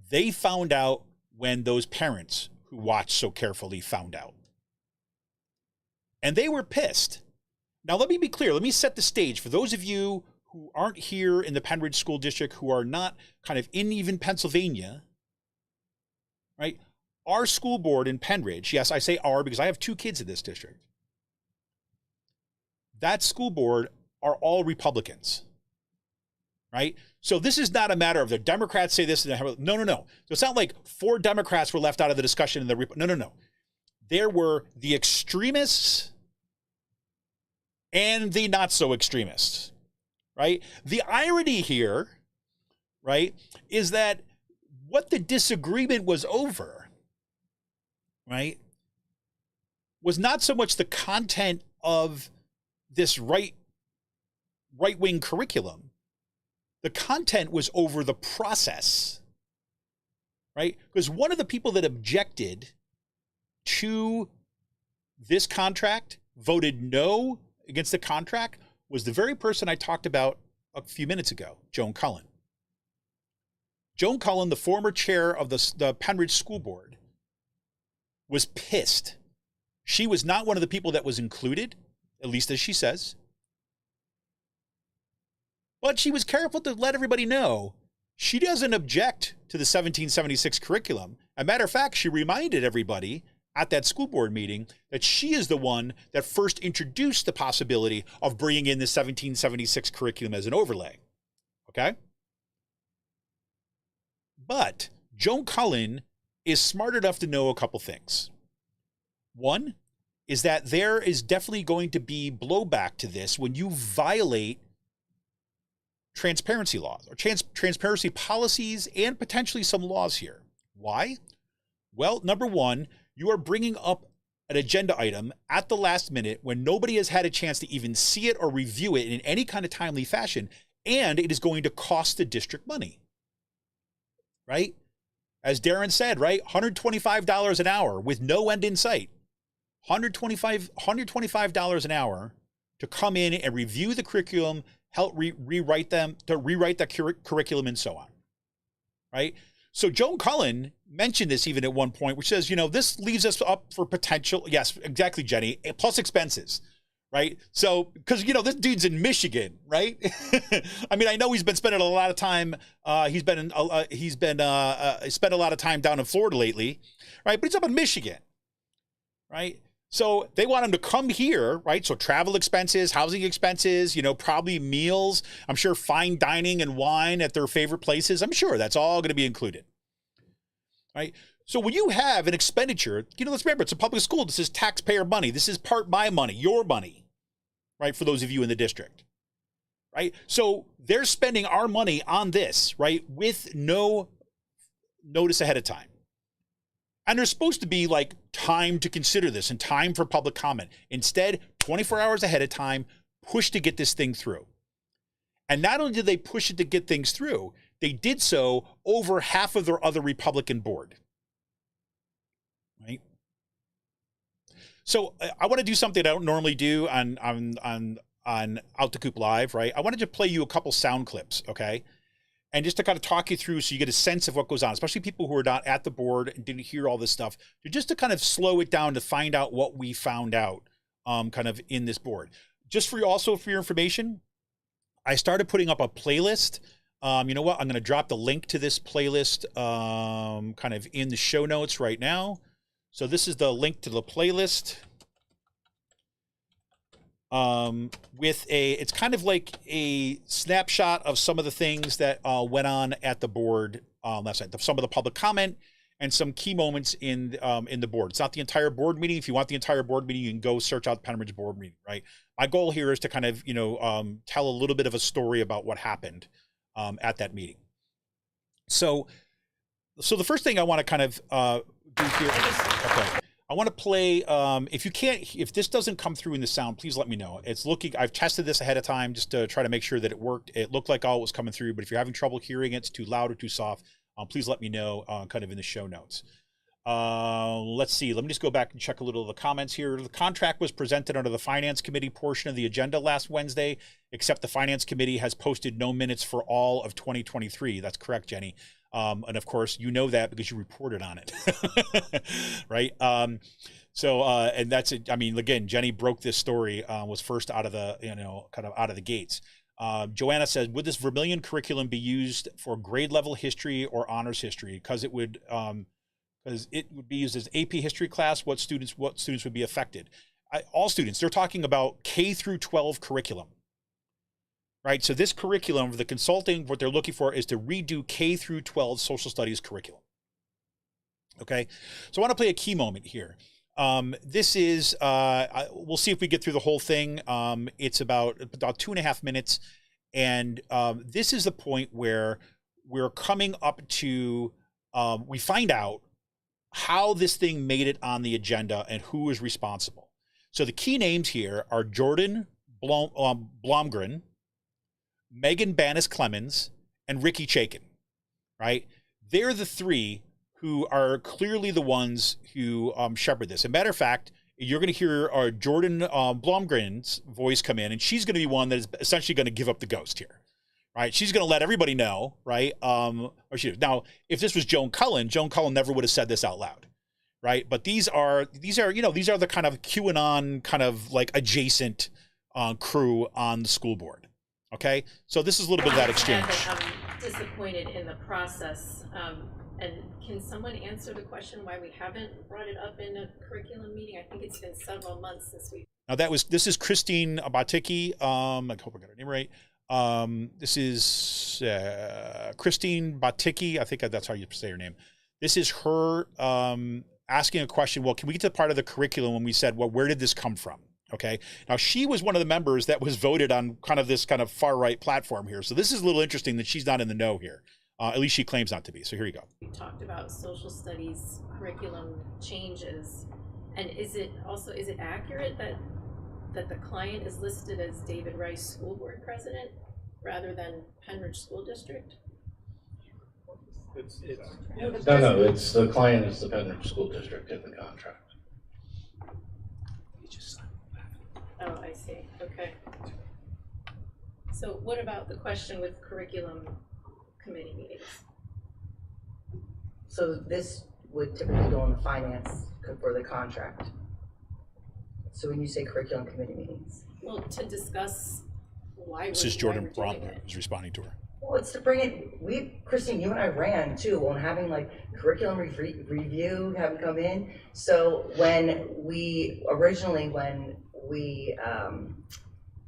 They found out when those parents who watched so carefully found out. And they were pissed. Now, let me be clear. Let me set the stage for those of you who aren't here in the Pennridge School District, who are not kind of in even Pennsylvania, right? Our school board in Pennridge, yes, I say our because I have 2 kids in this district. That school board are all Republicans, right? So this is not a matter of the Democrats say this. No. So it's not like 4 Democrats were left out of the discussion. No. There were the extremists and the not so extremists, right? The irony here, right, is that what the disagreement was over, right, was not so much the content of this right-wing curriculum. The content was over the process, right? Because one of the people that objected to this contract, voted no against the contract, was the very person I talked about a few minutes ago, Joan Cullen. Joan Cullen, the former chair of the Pennridge School Board, was pissed. She was not one of the people that was included, at least as she says. But she was careful to let everybody know she doesn't object to the 1776 curriculum. As a matter of fact, she reminded everybody at that school board meeting that she is the one that first introduced the possibility of bringing in the 1776 curriculum as an overlay. Okay? But Joan Cullen is smart enough to know a couple things. One is that there is definitely going to be blowback to this when you violate transparency laws or transparency policies and potentially some laws here. Why? Well, number one, you are bringing up an agenda item at the last minute when nobody has had a chance to even see it or review it in any kind of timely fashion, and it is going to cost the district money, right? As Darren said, right? $125 an hour with no end in sight. $125 an hour to come in and review the curriculum, help rewrite the curriculum and so on, right? So Joan Cullen mentioned this even at one point, which says, this leaves us up for potential. Yes, exactly, Jenny, plus expenses, right? So, because, this dude's in Michigan, right? I mean, I know he's been spending a lot of time. He's spent a lot of time down in Florida lately, right? But he's up in Michigan, right? So they want him to come here, right? So travel expenses, housing expenses, probably meals. I'm sure fine dining and wine at their favorite places. I'm sure that's all going to be included, right? So when you have an expenditure, let's remember, it's a public school. This is taxpayer money. This is part my money, your money, right? For those of you in the district, right? So they're spending our money on this, right? With no notice ahead of time. And there's supposed to be like time to consider this and time for public comment. Instead, 24 hours ahead of time, push to get this thing through. And not only did they push it to get things through, they did so over half of their other Republican board. Right? So I want to do something I don't normally do on Out to Coop Live, right? I wanted to play you a couple sound clips, okay? And just to kind of talk you through so you get a sense of what goes on, especially people who are not at the board and didn't hear all this stuff, just to kind of slow it down to find out what we found out kind of in this board. Just for your information, I started putting up a playlist. You know what? I'm going to drop the link to this playlist kind of in the show notes right now. So this is the link to the playlist. It's kind of like a snapshot of some of the things that went on at the board last night, some of the public comment and some key moments in the board. It's not the entire board meeting. If you want the entire board meeting, you can go search out the Pennridge board meeting, right? My goal here is to kind of, tell a little bit of a story about what happened at that meeting. So the first thing I want to kind of do here, okay. I want to play, if this doesn't come through in the sound, please let me know. I've tested this ahead of time just to try to make sure that it worked. It looked like all was coming through, but if you're having trouble hearing it, it's too loud or too soft, please let me know kind of in the show notes. Let's see. Let me just go back and check a little of the comments here. The contract was presented under the Finance Committee portion of the agenda last Wednesday, except the Finance Committee has posted no minutes for all of 2023. That's correct, Jenny. And of course, you know that because you reported on it, right? And that's it. I mean, again, Jenny broke this story, was first out of the, kind of out of the gates. Joanna says, would this Vermilion curriculum be used for grade level history or honors history? Because it would be used as AP history class. What students would be affected? All students. They're talking about K through 12 curriculum. Right, so this curriculum, for the consulting, what they're looking for is to redo K through 12 social studies curriculum. Okay, so I want to play a key moment here. This is, we'll see if we get through the whole thing. It's about 2.5 minutes, and this is the point where we're coming up to, we find out how this thing made it on the agenda and who is responsible. So the key names here are Jordan Blomgren, Megan Bannis Clemens, and Ricky Chaikin, right? They're the three who are clearly the ones who shepherd this. As a matter of fact, you're going to hear Jordan Blomgren's voice come in, and she's going to be one that is essentially going to give up the ghost here, right? She's going to let everybody know, right? Now, if this was Joan Cullen never would have said this out loud, right? But these are these are the kind of QAnon kind of like adjacent crew on the school board. Okay, so this is a little bit of that exchange. I'm disappointed in the process. And can someone answer the question why we haven't brought it up in a curriculum meeting? I think it's been several months since we. Now this is Christine Baticki. I hope I got her name right. This is Christine Baticki. I think that's how you say her name. This is her asking a question. Well, can we get to the part of the curriculum when we said, well, where did this come from? Okay. Now she was one of the members that was voted on kind of this kind of far right platform here. So this is a little interesting that she's not in the know here. At least she claims not to be. So here you go. We talked about social studies curriculum changes, and is it accurate that the client is listed as David Rice School Board President rather than Pennridge School District? No, it's the client is the Pennridge School District in the contract. Oh, I see. Okay. So what about the question with curriculum committee meetings? So this would typically go on the finance for the contract. So when you say curriculum committee meetings? Well, to discuss why this is Jordan Bromberg who's responding to her. Well, it's to bring it, Christine, you and I ran too on having like curriculum review, having come in. So when we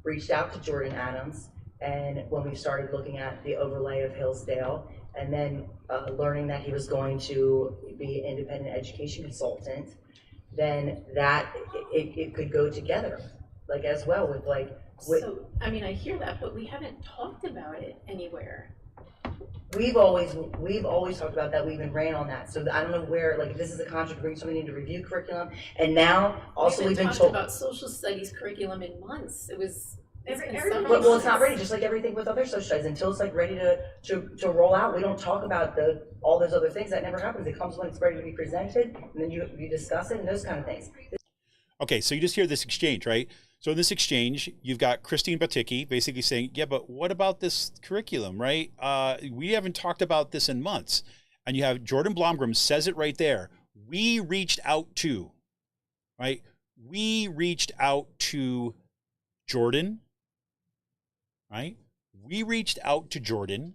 reached out to Jordan Adams, and when we started looking at the overlay of Hillsdale, and then learning that he was going to be an independent education consultant, then that it could go together, like as well with like. So I mean, I hear that, but we haven't talked about it anywhere. We've always talked about that. We even ran on that. So I don't know where, like, if this is a contract, bring somebody in to review curriculum, and now also we've been talked told about social studies curriculum in months. It was. Well, it's not ready, just like everything with other social studies. Until it's like ready to roll out, we don't talk about all those other things. That never happens. It comes when it's ready to be presented, and then you discuss it and those kind of things. Okay, so you just hear this exchange, right? So in this exchange, you've got Christine Baticki basically saying, yeah, but what about this curriculum, right? We haven't talked about this in months. And you have Jordan Blomgren says it right there. We reached out to, right? We reached out to Jordan, right? We reached out to Jordan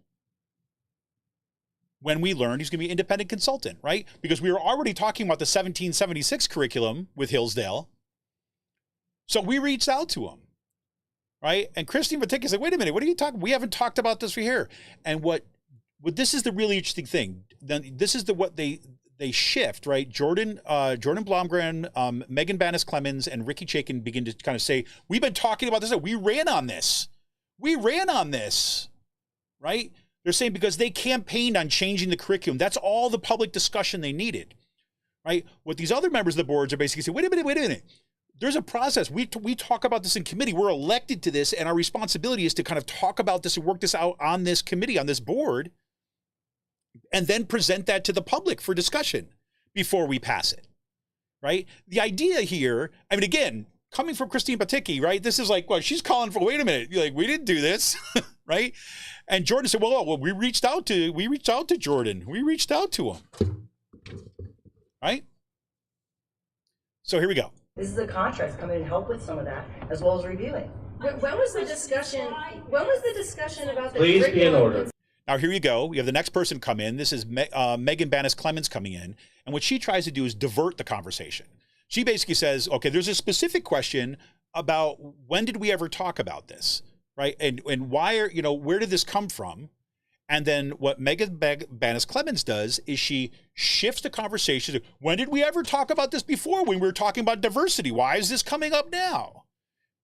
when we learned he's going to be an independent consultant, right? Because we were already talking about the 1776 curriculum with Hillsdale. So we reached out to him, right? And Christine Baticki said, wait a minute, what are you talking? We haven't talked about this here. And what this is the really interesting thing. Then this is what they shift, right? Jordan Blomgren, Megan Bannis Clemens, and Ricky Chaikin begin to kind of say, we've been talking about this. We ran on this. We ran on this, right? They're saying because they campaigned on changing the curriculum. That's all the public discussion they needed, right? What these other members of the boards are basically saying, wait a minute. There's a process. We talk about this in committee. We're elected to this, and our responsibility is to kind of talk about this and work this out on this committee, on this board, and then present that to the public for discussion before we pass it, right? The idea here, I mean, again, coming from Christine Baticki, right? This is like, well, she's calling for, wait a minute, you're like, we didn't do this, right? And Jordan said, well, we reached out to Jordan. We reached out to him, right? So here we go. This is a contract. Come in and help with some of that, as well as reviewing. When was the discussion? When was the discussion about the? Please be in order. Now here you go. We have the next person come in. This is Megan Bannis Clemens coming in, and what she tries to do is divert the conversation. She basically says, "Okay, there's a specific question about when did we ever talk about this, right? And why are where did this come from?" And then what Megan Bannis Clemens does is she shifts the conversation to, when did we ever talk about this before when we were talking about diversity? Why is this coming up now?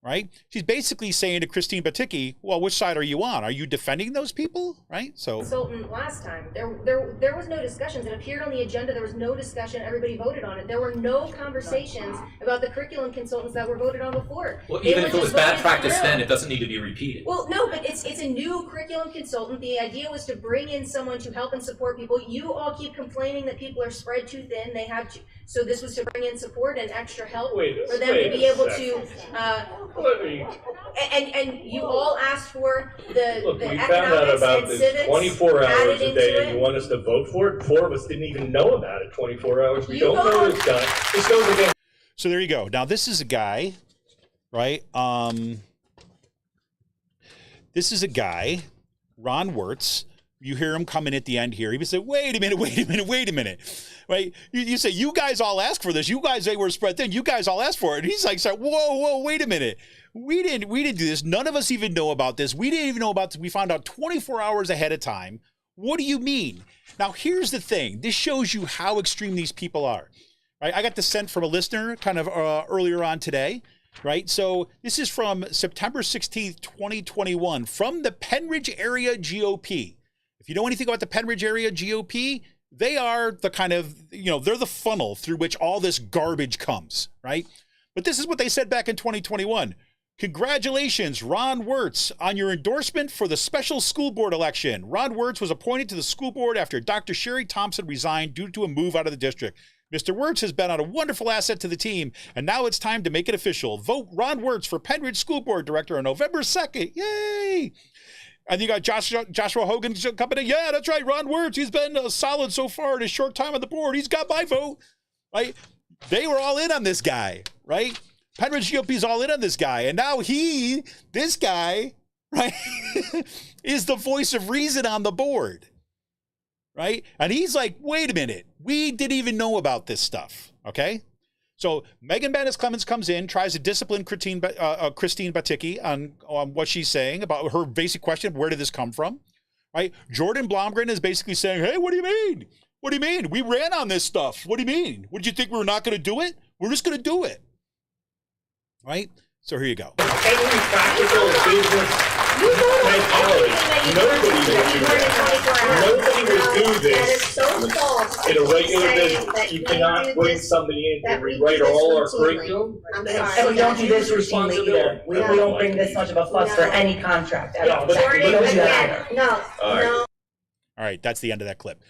Right? She's basically saying to Christine Baticki, well, which side are you on? Are you defending those people? Right? So consultant last time. There was no discussions. It appeared on the agenda. There was no discussion. Everybody voted on it. There were no conversations about the curriculum consultants that were voted on before. Well, even if it was bad practice then, it doesn't need to be repeated. Well, no, but it's a new curriculum consultant. The idea was to bring in someone to help and support people. You all keep complaining that people are spread too thin. They have to. So this was to bring in support and extra help for them to be able to. Let me And you all asked for the Look, we found out economics about and this civics 24 added hours a into day, and it. you want us to vote for it? 4 of us didn't even know about it 24 hours. We You don't know voted. this guy. This goes against. So there you go. Now this is a guy, right? This is a guy, Ron Wirtz. You hear him coming at the end here. He would say, wait a minute. Right? You say, you guys all asked for this. You guys, they were spread thin. You guys all asked for it. And he's like, whoa, wait a minute. We didn't do this. None of us even know about this. We didn't even know about this. We found out 24 hours ahead of time. What do you mean? Now, here's the thing. This shows you how extreme these people are. Right? I got this sent from a listener kind of earlier on today. Right? So this is from September 16th, 2021 from the Pennridge area GOP. If you know anything about the Pennridge area GOP, they are the kind of, they're the funnel through which all this garbage comes, right? But this is what they said back in 2021. Congratulations, Ron Wirtz, on your endorsement for the special school board election. Ron Wirtz was appointed to the school board after Dr. Sherry Thompson resigned due to a move out of the district. Mr. Wirtz has been a wonderful asset to the team, and now it's time to make it official. Vote Ron Wirtz for Pennridge School Board Director on November 2nd. Yay! And you got Joshua Hogan coming in. Yeah, that's right. Ron Wirtz, he's been solid so far in his short time on the board. He's got my vote, right? They were all in on this guy, right? Pennridge GOP's all in on this guy. And now this guy, right, is the voice of reason on the board, right? And he's like, wait a minute. We didn't even know about this stuff, okay? So Megan Bennett Clemens comes in, tries to discipline Christine Baticki on what she's saying about her basic question, where did this come from, right? Jordan Blomgren is basically saying, hey, what do you mean? What do you mean? We ran on this stuff. What do you mean? What, did you think we were not going to do it? We're just going to do it, right? So here you go. Any practical business mentality. Nobody would do this in a regular business. You cannot bring somebody in and rewrite all our curriculum. And we don't do this routinely either. We don't bring this much of a fuss for any contract at all. Jordan, We don't do that either. All right, that's the end of that clip.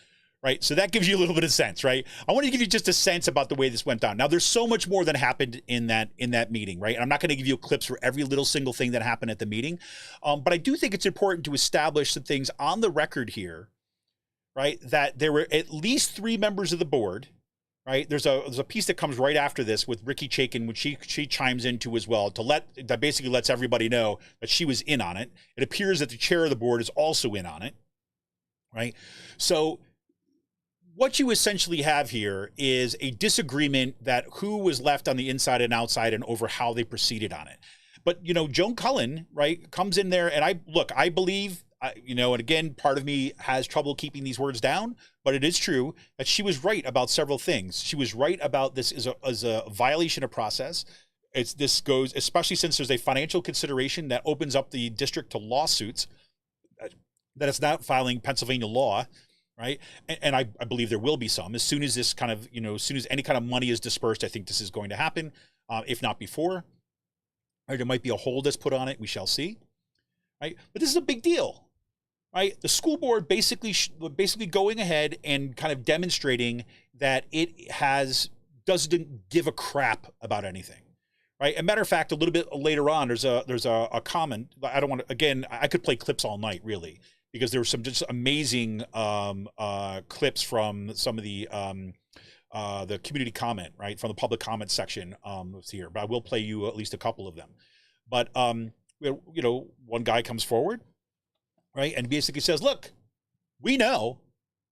Right, so that gives you a little bit of sense, right? I want to give you just a sense about the way this went down. Now, there's so much more that happened in that meeting, right? And I'm not going to give you clips for every little single thing that happened at the meeting, but I do think it's important to establish some things on the record here, right? That there were at least 3 members of the board, right? There's a piece that comes right after this with Ricky Chaikin, which she chimes into as well that basically lets everybody know that she was in on it. It appears that the chair of the board is also in on it, right? So what you essentially have here is a disagreement that who was left on the inside and outside and over how they proceeded on it. But, Joan Cullen, right, comes in there and I believe, and again, part of me has trouble keeping these words down, but it is true that she was right about several things. She was right about this as a violation of process. This goes, especially since there's a financial consideration that opens up the district to lawsuits, that it's not filing Pennsylvania law. Right. And I believe there will be some as soon as this kind of, as soon as any kind of money is dispersed, I think this is going to happen, if not before. Or there might be a hold that's put on it. We shall see. Right. But this is a big deal. Right. The school board basically going ahead and kind of demonstrating that it doesn't give a crap about anything. Right. As a matter of fact, a little bit later on, there's a comment. I don't want to, again, I could play clips all night, really, because there were some just amazing clips from some of the community comment, right, from the public comment section here. But I will play you at least a couple of them. But one guy comes forward, right, and basically says, "Look, we know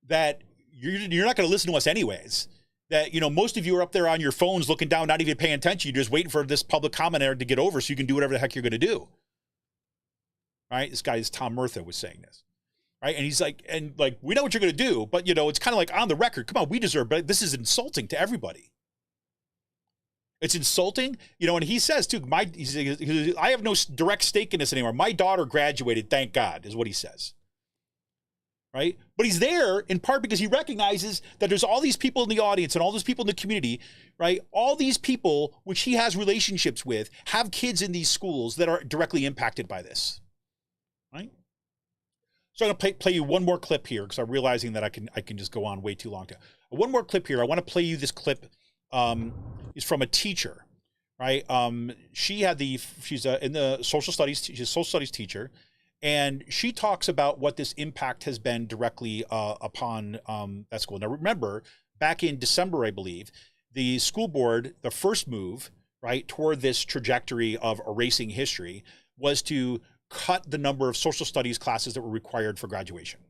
that you're not going to listen to us anyways. That most of you are up there on your phones looking down, not even paying attention. You're just waiting for this public commenter to get over so you can do whatever the heck you're going to do." All right, this guy is Tom Murtha was saying this. Right. And he's like, we know what you're going to do, but, it's kind of like on the record. Come on, we deserve, but this is insulting to everybody. It's insulting, and he says, too, I have no direct stake in this anymore. My daughter graduated, thank God, is what he says. Right. But he's there in part because he recognizes that there's all these people in the audience and all those people in the community. Right. All these people, which he has relationships with, have kids in these schools that are directly impacted by this. Right. So I'm going to play you one more clip here because I'm realizing that I can just go on way too long. One more clip here. I want to play you this clip is from a teacher, right? She's in the social studies, she's a social studies teacher, and she talks about what this impact has been directly upon that school. Now, remember, back in December, I believe, the school board, the first move, right, toward this trajectory of erasing history was to cut the number of social studies classes that were required for graduation,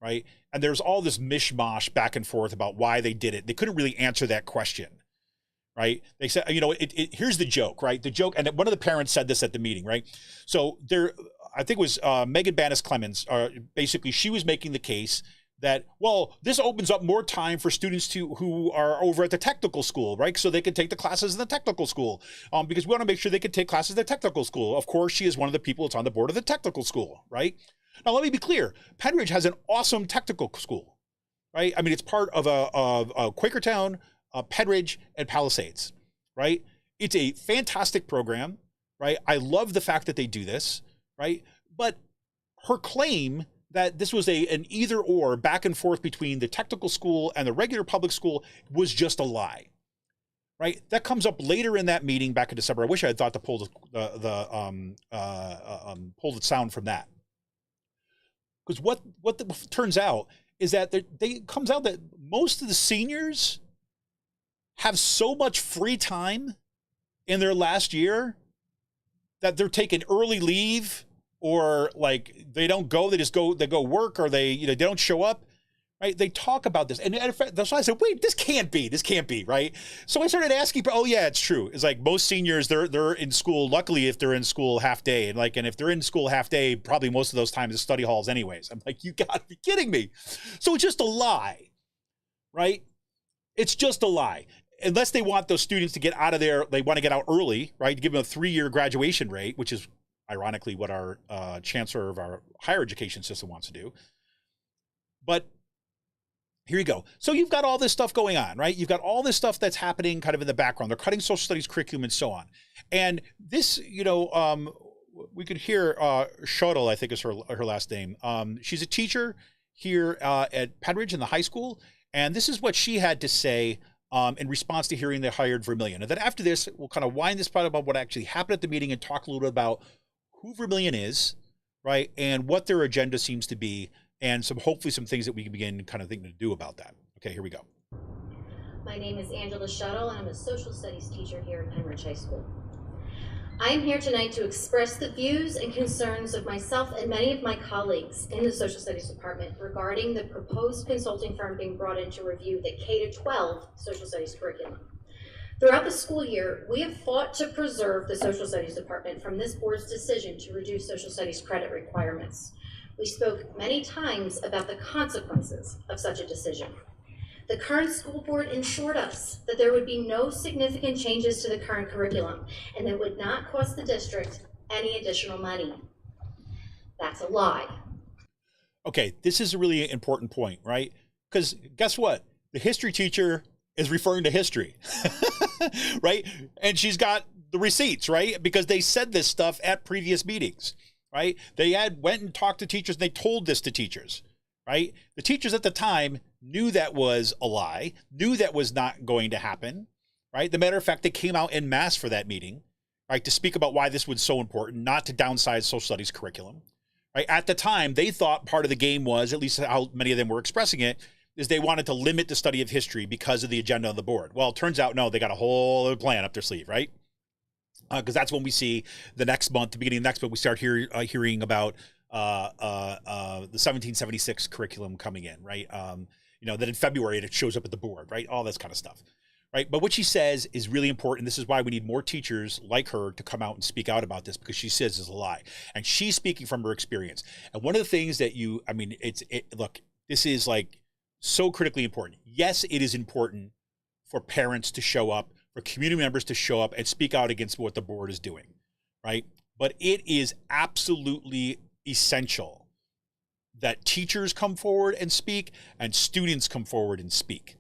right? And there's all this mishmash back and forth about why they did it. They couldn't really answer that question, right? They said, here's the joke, right? The joke, and one of the parents said this at the meeting, right? So I think it was Megan Bannis Clemens, basically she was making the case that, well, this opens up more time for students who are over at the technical school, right? So they can take the classes in the technical school because we want to make sure they can take classes in the technical school. Of course, she is one of the people that's on the board of the technical school, right? Now, let me be clear. Pennridge has an awesome technical school, right? I mean, it's part of a Quakertown, Pennridge, and Palisades, right? It's a fantastic program, right? I love the fact that they do this, right? But her claim that this was an either or back and forth between the technical school and the regular public school was just a lie, right? That comes up later in that meeting back in December. I wish I had thought to pull the sound from that. Because what turns out is that it comes out that most of the seniors have so much free time in their last year that they're taking early leave, or like they don't go, they go work, or they don't show up, right? They talk about this, and in fact, that's why I said, wait, this can't be, right? So I started asking, oh yeah, it's true. It's like most seniors, they're in school. Luckily, if they're in school half day, and if they're in school half day, probably most of those times is study halls anyways. I'm like, you gotta be kidding me. So it's just a lie, right? It's just a lie. Unless they want those students to get out of there, they want to get out early, right? Give them a 3-year graduation rate, which is ironically what our chancellor of our higher education system wants to do. But here you go. So you've got all this stuff going on, right? You've got all this stuff that's happening kind of in the background. They're cutting social studies curriculum and so on. And this, we could hear Schottl, I think is her last name. She's a teacher here at Pennridge in the high school. And this is what she had to say in response to hearing they hired Vermillion. And then after this, we'll kind of wind this part about what actually happened at the meeting and talk a little bit about who Vermillion is, right, and what their agenda seems to be, and hopefully some things that we can begin kind of thinking to do about that. Okay, here we go. My name is Angela Schottl, and I'm a social studies teacher here at Pennridge High School. I am here tonight to express the views and concerns of myself and many of my colleagues in the social studies department regarding the proposed consulting firm being brought in to review the K-12 social studies curriculum. Throughout the school year, we have fought to preserve the social studies department from this board's decision to reduce social studies credit requirements. We spoke many times about the consequences of such a decision. The current school board assured us that there would be no significant changes to the current curriculum and that it would not cost the district any additional money. That's a lie. Okay, this is a really important point, right? Because guess what? The history teacher is referring to history, right? And she's got the receipts, right? Because they said this stuff at previous meetings, right? They went and talked to teachers and they told this to teachers, right? The teachers at the time knew that was a lie, knew that was not going to happen, right? The matter of fact, they came out en masse for that meeting, right? To speak about why this was so important, not to downsize social studies curriculum, right? At the time, they thought part of the game was, at least how many of them were expressing it, is they wanted to limit the study of history because of the agenda on the board. Well, it turns out, no, they got a whole other plan up their sleeve, right? Because that's when we see the next month, the beginning of next month, we start hearing about the 1776 curriculum coming in, right? That in February it shows up at the board, right? All this kind of stuff, right? But what she says is really important. This is why we need more teachers like her to come out and speak out about this, because she says it's a lie. And she's speaking from her experience. And one of the things that look, this is like so critically important. Yes, it is important for parents to show up, for community members to show up and speak out against what the board is doing, right? But it is absolutely essential that teachers come forward and speak and students come forward and speak.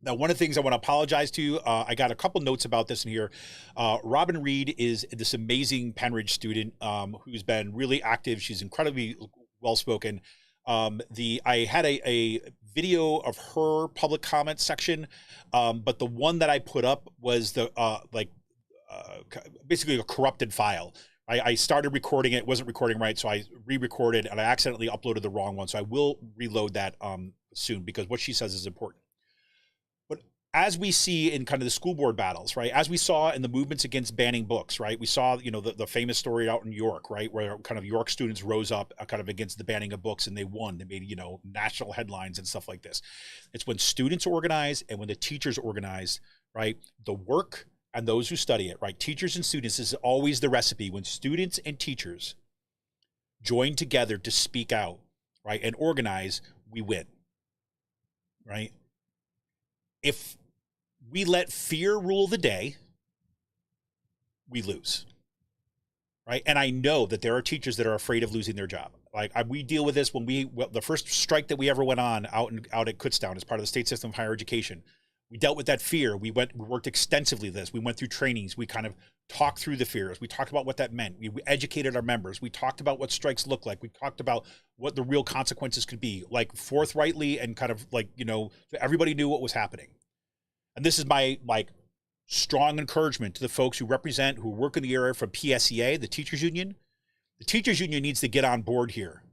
Now, one of the things I want to apologize to, I got a couple notes about this in here. Robin Reed is this amazing Pennridge student who's been really active. She's incredibly well-spoken. I had a video of her public comment section, but the one that I put up was the basically a corrupted file. I started recording it, wasn't recording right, so I re-recorded and I accidentally uploaded the wrong one. So I will reload that soon, because what she says is important. But as we see in kind of the school board battles, right, as we saw in the movements against banning books, right, we saw, you know, the famous story out in York, right, where kind of York students rose up kind of against the banning of books, and they won. They made, you know, national headlines and stuff like this. It's when students organize and when the teachers organize, right, the work and those who study it, right, teachers and students, is always the recipe. When students and teachers join together to speak out, right, and organize, we win, right? If we let fear rule the day, we lose, right? And I know that there are teachers that are afraid of losing their job. Like, we deal with this when the first strike that we ever went on out at Kutztown as part of the state system of higher education. We dealt with that fear. We worked extensively this. We went through trainings. We kind of talked through the fears. We talked about what that meant. We educated our members. We talked about what strikes look like. We talked about what the real consequences could be, like forthrightly, and kind of like, you know, so everybody knew what was happening. And this is my strong encouragement to the folks who work in the area from PSEA, the teachers union. The teachers union needs to get on board here,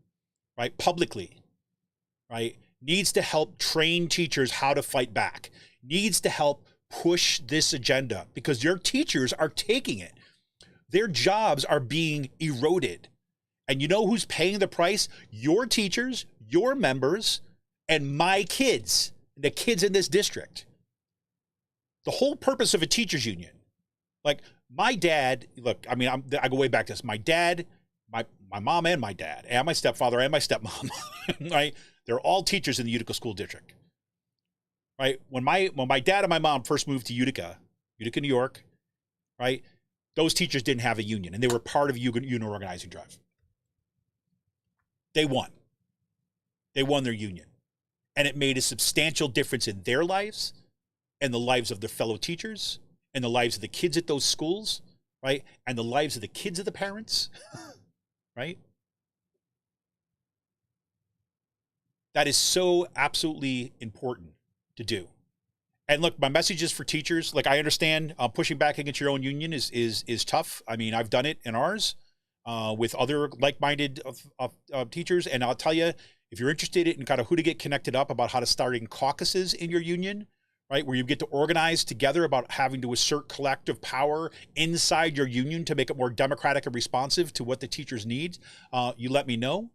right? Publicly, right? Needs to help train teachers how to fight back. Needs to help push this agenda, because your teachers are taking it. Their jobs are being eroded. And you know who's paying the price? Your teachers, your members, and my kids, the kids in this district. The whole purpose of a teachers union, like my dad, look, I mean, I go way back to this. My dad, my mom and my dad, and my stepfather and my stepmom, right? They're all teachers in the Utica School District, right? When my dad and my mom first moved to Utica, New York, right? Those teachers didn't have a union, and they were part of a union organizing drive. They won. They won their union, and it made a substantial difference in their lives and the lives of their fellow teachers and the lives of the kids at those schools, right? And the lives of the kids of the parents, right? That is so absolutely important to do. And look, my message is for teachers. Like, I understand pushing back against your own union is tough. I mean, I've done it in ours with other like-minded teachers. And I'll tell you, if you're interested in kind of who to get connected up about how to start in caucuses in your union, right, where you get to organize together about having to assert collective power inside your union to make it more democratic and responsive to what the teachers need, you let me know.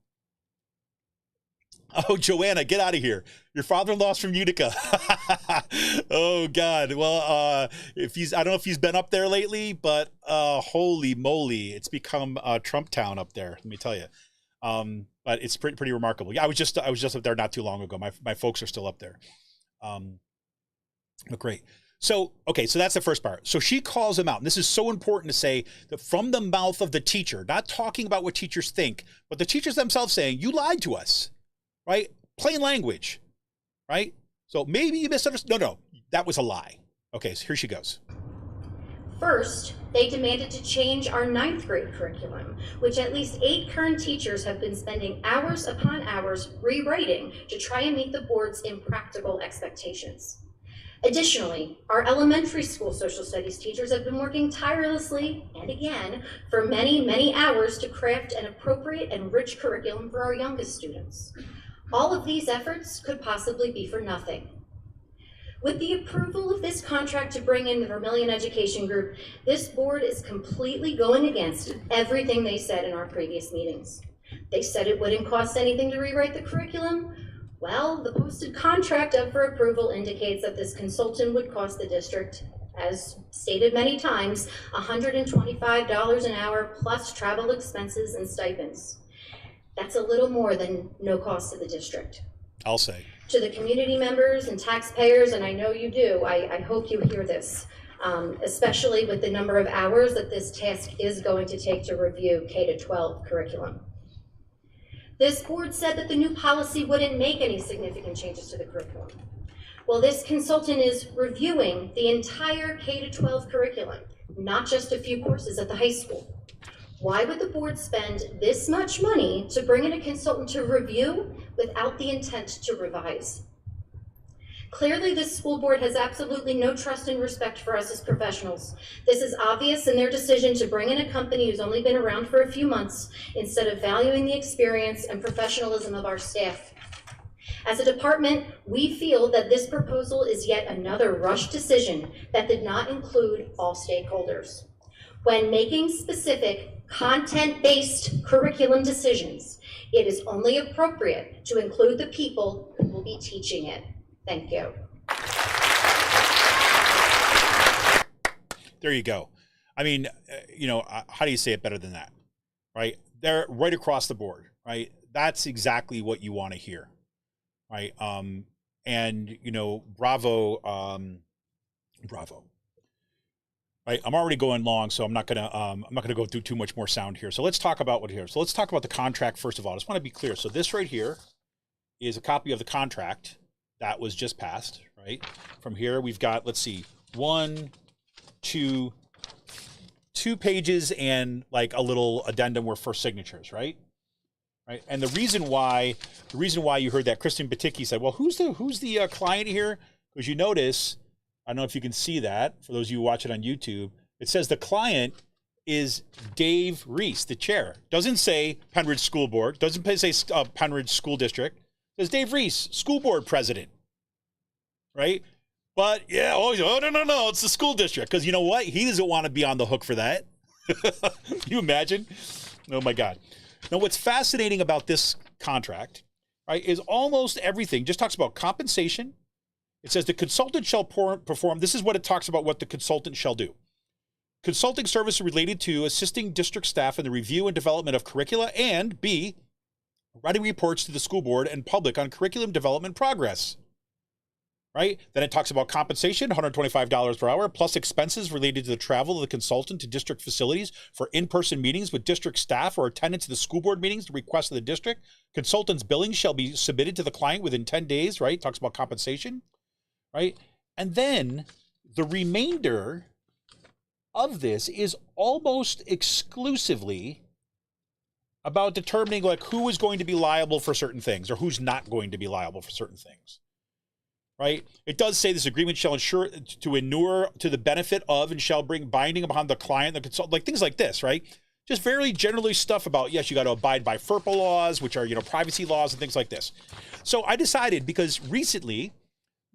Oh, Joanna, get out of here. Your father-in-law's from Utica. Oh, God. Well, I don't know if he's been up there lately, but holy moly, it's become Trump town up there, let me tell you. But it's pretty remarkable. Yeah, I was just up there not too long ago. My folks are still up there. But great. So, okay, so that's the first part. So she calls him out. And this is so important to say, that from the mouth of the teacher, not talking about what teachers think, but the teachers themselves saying, you lied to us. Right? Plain language, right? So maybe you misunderstood. No, that was a lie. Okay, so here she goes. First, they demanded to change our 9th grade curriculum, which at least 8 current teachers have been spending hours upon hours rewriting to try and meet the board's impractical expectations. Additionally, our elementary school social studies teachers have been working tirelessly, and again, for many, many hours to craft an appropriate and rich curriculum for our youngest students. All of these efforts could possibly be for nothing. With the approval of this contract to bring in the Vermilion Education Group, this board is completely going against everything they said in our previous meetings. They said it wouldn't cost anything to rewrite the curriculum. Well, the posted contract up for approval indicates that this consultant would cost the district, as stated many times, $125 an hour plus travel expenses and stipends. That's a little more than no cost to the district. I'll say. To the community members and taxpayers, and I know you do, I hope you hear this, especially with the number of hours that this task is going to take to review K-12 curriculum. This board said that the new policy wouldn't make any significant changes to the curriculum. Well, this consultant is reviewing the entire K-12 curriculum, not just a few courses at the high school. Why would the board spend this much money to bring in a consultant to review without the intent to revise? Clearly, this school board has absolutely no trust and respect for us as professionals. This is obvious in their decision to bring in a company who's only been around for a few months instead of valuing the experience and professionalism of our staff. As a department, we feel that this proposal is yet another rushed decision that did not include all stakeholders. When making specific content-based curriculum decisions, it is only appropriate to include the people who will be teaching it. Thank you. There you go. I mean, how do you say it better than that, right? They're right across the board, right? That's exactly what you want to hear, right? And bravo, bravo. Right, I'm already going long, so I'm not gonna go through too much more sound here. So let's talk about what here. So let's talk about the contract first of all. I just want to be clear. So this right here is a copy of the contract that was just passed. Right. From here we've got, let's see, 2 pages and like a little addendum were for signatures. Right. Right. And the reason why you heard that Kristen Baticki said, well, who's the client here? Because you notice. I don't know if you can see that. For those of you who watch it on YouTube, it says the client is Dave Reese, the chair. Doesn't say Pennridge School Board. Doesn't say Pennridge School District. It says Dave Reese, School Board President. Right? But yeah, no, it's the school district. Because you know what? He doesn't want to be on the hook for that. Can you imagine? Oh my God. Now, what's fascinating about this contract, right, is almost everything just talks about compensation. It says the consultant shall perform, this is what it talks about what the consultant shall do. Consulting services related to assisting district staff in the review and development of curricula, and B, writing reports to the school board and public on curriculum development progress. Right? Then it talks about compensation, $125 per hour, plus expenses related to the travel of the consultant to district facilities for in-person meetings with district staff or attendance to the school board meetings at the request of the district. Consultant's billing shall be submitted to the client within 10 days, right? Talks about compensation. Right? And then the remainder of this is almost exclusively about determining like who is going to be liable for certain things or who's not going to be liable for certain things. Right? It does say this agreement shall ensure to inure to the benefit of and shall bring binding upon the client, the consultant, like things like this, right? Just very generally stuff about, yes, you got to abide by FERPA laws, which are, privacy laws and things like this. So I decided, because recently,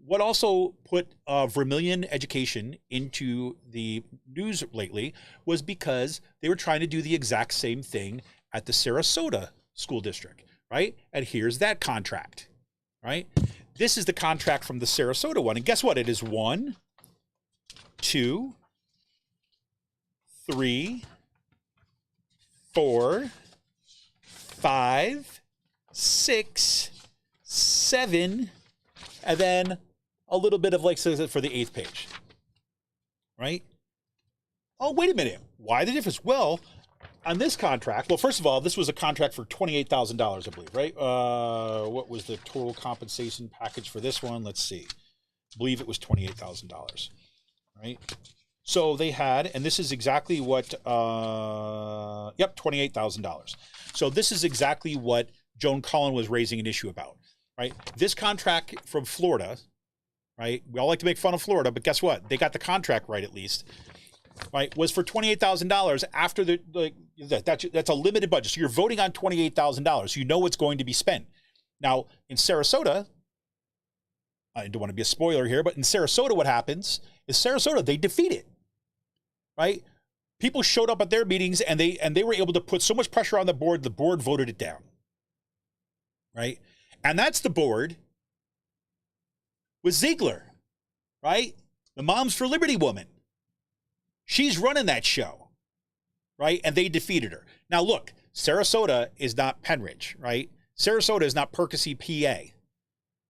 what also put Vermillion Education into the news lately was because they were trying to do the exact same thing at the Sarasota School District, right? And here's that contract, right? This is the contract from the Sarasota one. And guess what? It is 1, 2, 3, 4, 5, 6, 7, and then a little bit of like for the 8th page, right? Oh, wait a minute. Why the difference? Well, on this contract, well, first of all, this was a contract for $28,000, I believe, right? What was the total compensation package for this one? Let's see. I believe it was $28,000, right? So they had, and this is exactly what, $28,000. So this is exactly what Joan Cullen was raising an issue about, right? This contract from Florida, right? We all like to make fun of Florida, but guess what? They got the contract right, at least, right? Was for $28,000 after that's a limited budget. So you're voting on $28,000. You know what's going to be spent. Now, in Sarasota, I don't want to be a spoiler here, but in Sarasota, what happens is Sarasota, they defeat it, right? People showed up at their meetings and they were able to put so much pressure on the board voted it down, right? And that's the board with Ziegler, right? The Moms for Liberty woman. She's running that show, right? And they defeated her. Now, look, Sarasota is not Pennridge, right? Sarasota is not Percy, PA,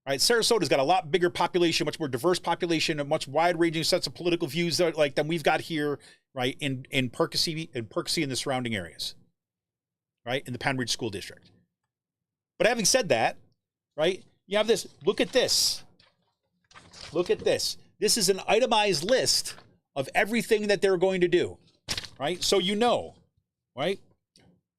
right? Sarasota's got a lot bigger population, much more diverse population, a much wide-ranging sets of political views like than we've got here, right? In Percy and the surrounding areas, right? In the Pennridge School District. But having said that, right? You have this. Look at this. Look at this. This is an itemized list of everything that they're going to do, right? So right?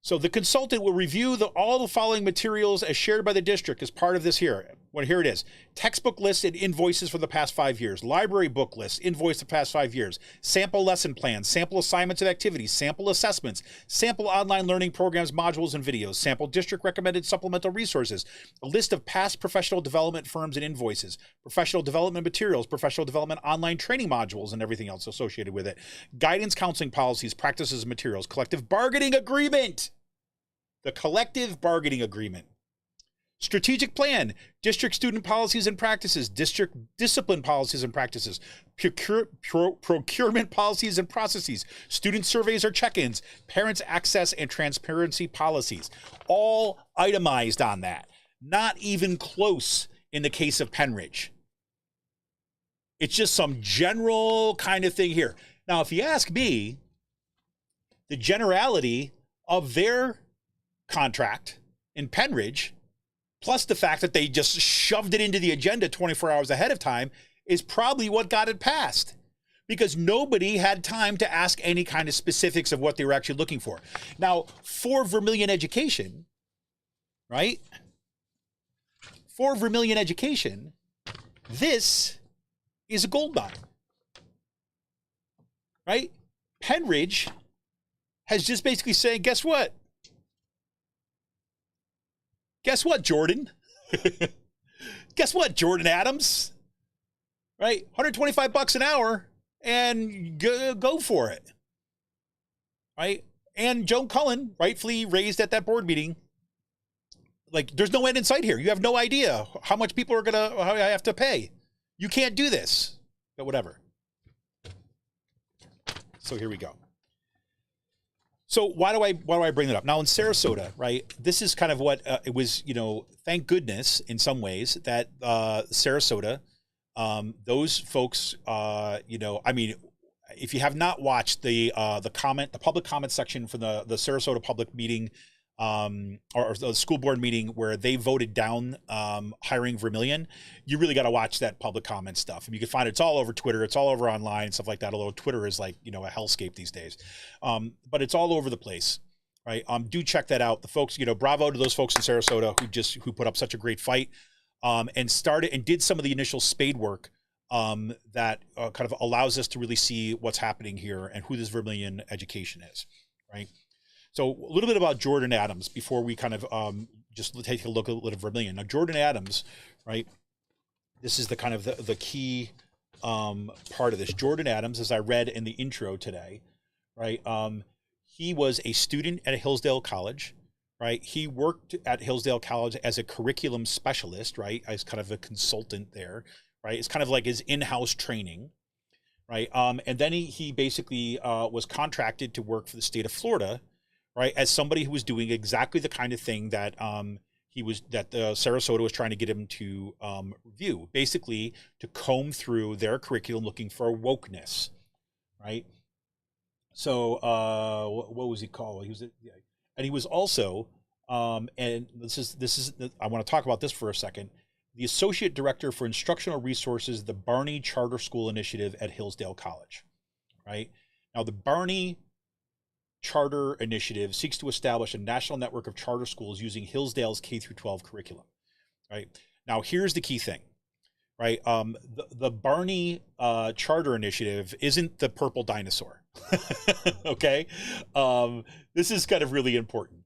So the consultant will review all the following materials as shared by the district as part of this here. Well, here it is. Textbook lists and invoices for the past 5 years. Library book lists, invoice the past 5 years. Sample lesson plans, sample assignments and activities, sample assessments, sample online learning programs, modules, and videos, sample district recommended supplemental resources, a list of past professional development firms and invoices, professional development materials, professional development online training modules, and everything else associated with it. Guidance, counseling policies, practices, and materials. Collective bargaining agreement. The collective bargaining agreement. Strategic plan, district student policies and practices, district discipline policies and practices, procurement policies and processes, student surveys or check-ins, parents' access and transparency policies, all itemized on that. Not even close in the case of Pennridge. It's just some general kind of thing here. Now, if you ask me, the generality of their contract in Pennridge, plus the fact that they just shoved it into the agenda 24 hours ahead of time, is probably what got it passed. Because nobody had time to ask any kind of specifics of what they were actually looking for. Now, for Vermillion Education, right? For Vermillion Education, this is a gold mine. Right? Pennridge has just basically saying, guess what? Guess what, Jordan? Guess what, Jordan Adams? Right? $125 an hour and go for it. Right? And Joan Cullen, rightfully raised at that board meeting, like, there's no end in sight here. You have no idea how much people are going to have to pay. You can't do this. But whatever. So here we go. So why do I bring that up? Now in Sarasota, right, this is kind of what it was, thank goodness in some ways that Sarasota, those folks, I mean, if you have not watched the public comment section for the Sarasota public meeting, or the school board meeting where they voted down hiring Vermillion, you really got to watch that public comment stuff. And you can find it's all over Twitter, it's all over online and stuff like that. Although Twitter is like, a hellscape these days. But it's all over the place, right? Do check that out. The folks, bravo to those folks in Sarasota who put up such a great fight, and started and did some of the initial spade work that kind of allows us to really see what's happening here and who this Vermilion Education is, right? So a little bit about Jordan Adams before we kind of just take a look at Vermilion. Now, Jordan Adams, right, this is the kind of the key part of this. Jordan Adams, as I read in the intro today, right, he was a student at Hillsdale College, right? He worked at Hillsdale College as a curriculum specialist, right, as kind of a consultant there, right? It's kind of like his in-house training, right? And then he basically was contracted to work for the state of Florida, right, as somebody who was doing exactly the kind of thing that Sarasota was trying to get him to review, basically to comb through their curriculum looking for wokeness, right? So what was he called? He was also, and this is I want to talk about this for a second, the associate director for instructional resources, the Barney Charter School Initiative at Hillsdale College, right? Now the Barney Charter Initiative seeks to establish a national network of charter schools using Hillsdale's K-12 curriculum, right? Now, here's the key thing, right? The Barney Charter Initiative isn't the purple dinosaur, okay? This is kind of really important,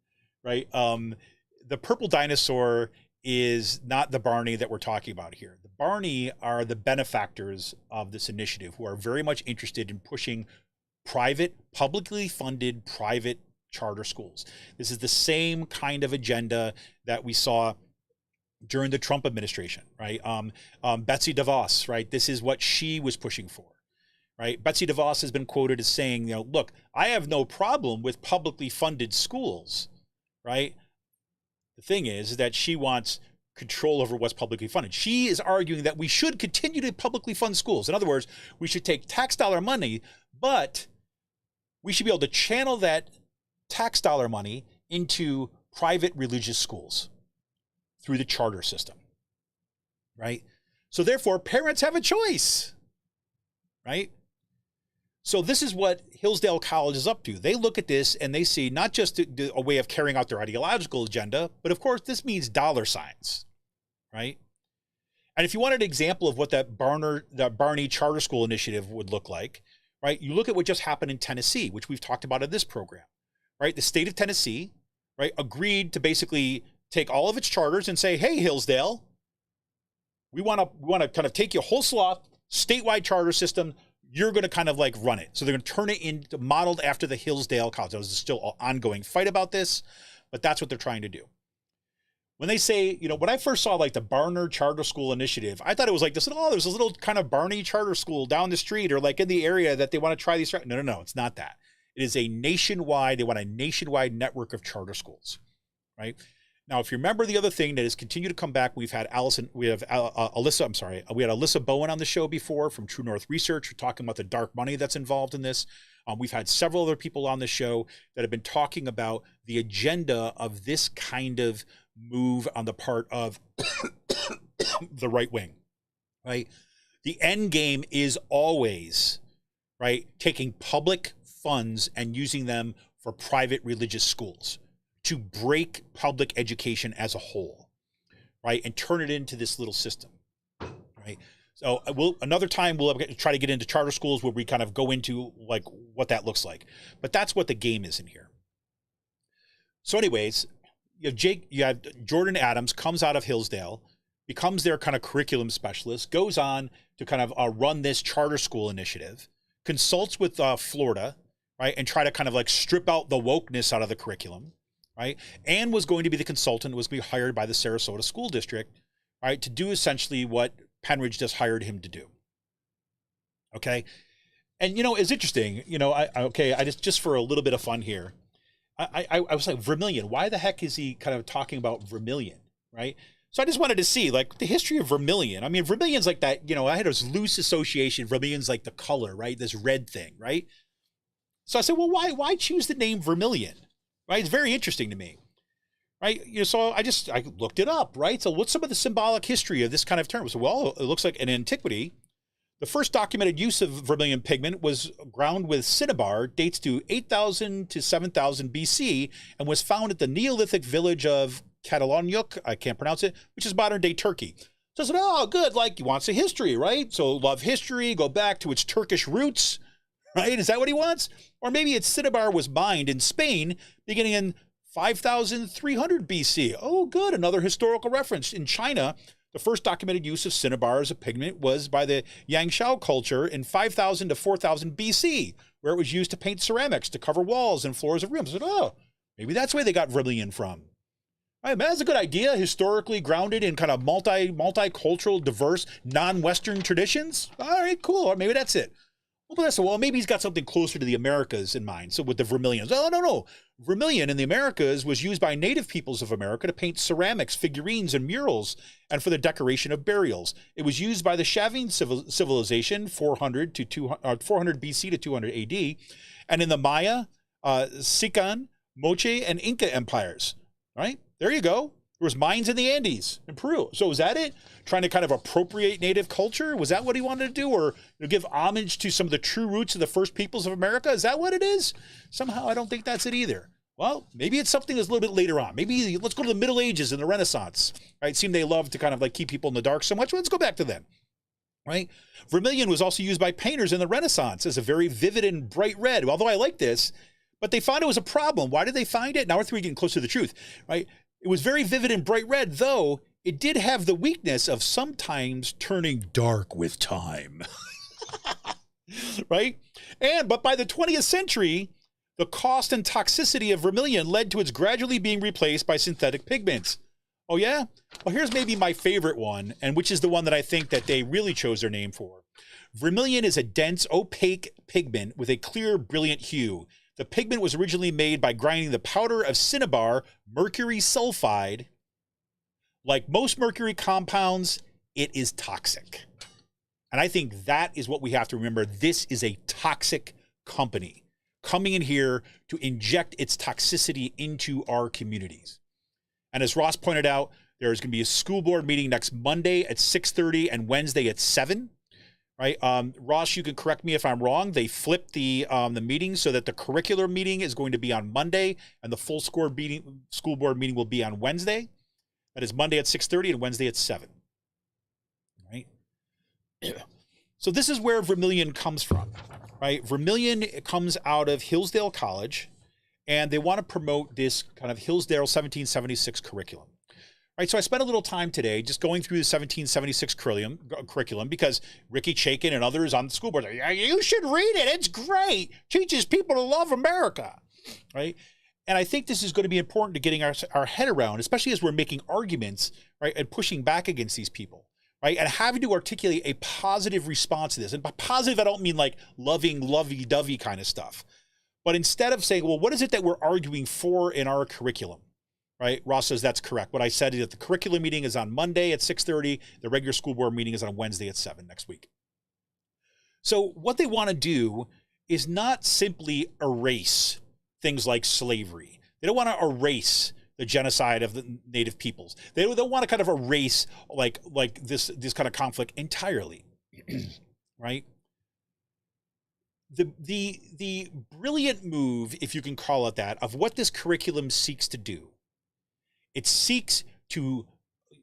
right? The purple dinosaur is not the Barney that we're talking about here. The Barney are the benefactors of this initiative who are very much interested in pushing publicly funded private charter schools. This is the same kind of agenda that we saw during the Trump administration, right? Betsy DeVos, right? This is what she was pushing for, right? Betsy DeVos has been quoted as saying, look, I have no problem with publicly funded schools, right? The thing is that she wants control over what's publicly funded. She is arguing that we should continue to publicly fund schools. In other words, we should take tax dollar money, but we should be able to channel that tax dollar money into private religious schools through the charter system, right? So therefore, parents have a choice, right? So this is what Hillsdale College is up to. They look at this and they see not just a way of carrying out their ideological agenda, but of course, this means dollar signs, right? And if you wanted an example of what that Barney Charter School Initiative would look like, right? You look at what just happened in Tennessee, which we've talked about in this program, right? The state of Tennessee, right, agreed to basically take all of its charters and say, hey, Hillsdale, we want to kind of take your whole sloth, statewide charter system. You're going to kind of like run it. So they're going to turn it into modeled after the Hillsdale College. There was still an ongoing fight about this, but that's what they're trying to do. When they say, when I first saw like the Barney Charter School Initiative, I thought it was like this, there's a little kind of Barney Charter School down the street or like in the area that they want to try these. No, it's not that. It is a nationwide, they want a nationwide network of charter schools, right? Now, if you remember the other thing that has continued to come back, we had Alyssa Bowen on the show before from True North Research. We're talking about the dark money that's involved in this. We've had several other people on the show that have been talking about the agenda of this kind of move on the part of the right wing, right? The end game is always, right, taking public funds and using them for private religious schools to break public education as a whole, right, and turn it into this little system, right? So another time we'll try to get into charter schools where we kind of go into like what that looks like, but that's what the game is in here. So anyways, you have Jordan Adams comes out of Hillsdale, becomes their kind of curriculum specialist, goes on to kind of run this charter school initiative, consults with Florida, right, and try to kind of like strip out the wokeness out of the curriculum, right, and was going to be the consultant, was going to be hired by the Sarasota School District, right, to do essentially what Pennridge just hired him to do. Okay, and it's interesting. I just for a little bit of fun here. I was like, Vermilion, why the heck is he kind of talking about Vermilion, right? So I just wanted to see, like, the history of Vermilion. I mean, Vermilion's like that, I had this loose association. Vermilion's like the color, right? This red thing, right? So I said, well, why choose the name Vermilion, right? It's very interesting to me, right? So I looked it up, right? So what's some of the symbolic history of this kind of term? So, well, it looks like in antiquity, the first documented use of vermilion pigment was ground with cinnabar, dates to 8,000 to 7,000 BC, and was found at the Neolithic village of Catalonyuk, I can't pronounce it, which is modern-day Turkey. So I said, oh, good, like, he wants a history, right? So love history, go back to its Turkish roots, right? Is that what he wants? Or maybe its cinnabar was mined in Spain beginning in 5,300 BC. Oh, good, another historical reference. In China, the first documented use of cinnabar as a pigment was by the Yangshao culture in 5,000 to 4,000 BC, where it was used to paint ceramics to cover walls and floors of rooms. I said, oh, maybe that's where they got vermilion from. All right, man, that's a good idea, historically grounded in kind of multicultural, diverse, non-Western traditions. All right, cool. Or maybe that's it. Well, maybe he's got something closer to the Americas in mind. So with the vermilions, oh, no. Vermilion in the Americas was used by native peoples of America to paint ceramics, figurines, and murals, and for the decoration of burials. It was used by the Chavin civilization, 400 BC to 200 AD, and in the Maya, Sican, Moche, and Inca empires. Right? There you go. There was mines in the Andes in Peru. So was that it? Trying to kind of appropriate native culture? Was that what he wanted to do? Or give homage to some of the true roots of the first peoples of America? Is that what it is? Somehow I don't think that's it either. Well, maybe it's something that's a little bit later on. Maybe let's go to the Middle Ages and the Renaissance. Right? It seemed they loved to kind of like keep people in the dark so much. Well, let's go back to them. Right? Vermilion was also used by painters in the Renaissance as a very vivid and bright red. Although I like this, but they found it was a problem. Why did they find it? Now we're getting closer to the truth. Right? It was very vivid and bright red, though it did have the weakness of sometimes turning dark with time. Right? But by the 20th century, the cost and toxicity of vermilion led to its gradually being replaced by synthetic pigments. Oh, yeah? Well, here's maybe my favorite one, and which is the one that I think that they really chose their name for. Vermilion is a dense, opaque pigment with a clear, brilliant hue. The pigment was originally made by grinding the powder of cinnabar, mercury sulfide. Like most mercury compounds, it is toxic. And I think that is what we have to remember. This is a toxic company coming in here to inject its toxicity into our communities. And as Ross pointed out, there's going to be a school board meeting next Monday at 6:30 and Wednesday at 7. Right, Ross, you can correct me if I'm wrong. They flipped the meeting so that the curricular meeting is going to be on Monday and the full school board meeting will be on Wednesday. That is Monday at 6:30 and Wednesday at 7. So this is where Vermillion comes from, right? Vermillion comes out of Hillsdale College, and they want to promote this kind of Hillsdale 1776 curriculum. Right, so I spent a little time today just going through the 1776 curriculum because Ricky Chaikin and others on the school board are, yeah, you should read it. It's great. Teaches people to love America, right? And I think this is going to be important to getting our head around, especially as we're making arguments, right, and pushing back against these people, right, and having to articulate a positive response to this. And by positive, I don't mean like loving, lovey-dovey kind of stuff, but instead of saying, well, what is it that we're arguing for in our curriculum? Right, Ross says that's correct. What I said is that the curriculum meeting is on Monday at 6:30. The regular school board meeting is on Wednesday at 7 next week. So what they want to do is not simply erase things like slavery. They don't want to erase the genocide of the native peoples. They don't want to kind of erase like this kind of conflict entirely, right? The brilliant move, if you can call it that, of what this curriculum seeks to do. It seeks to,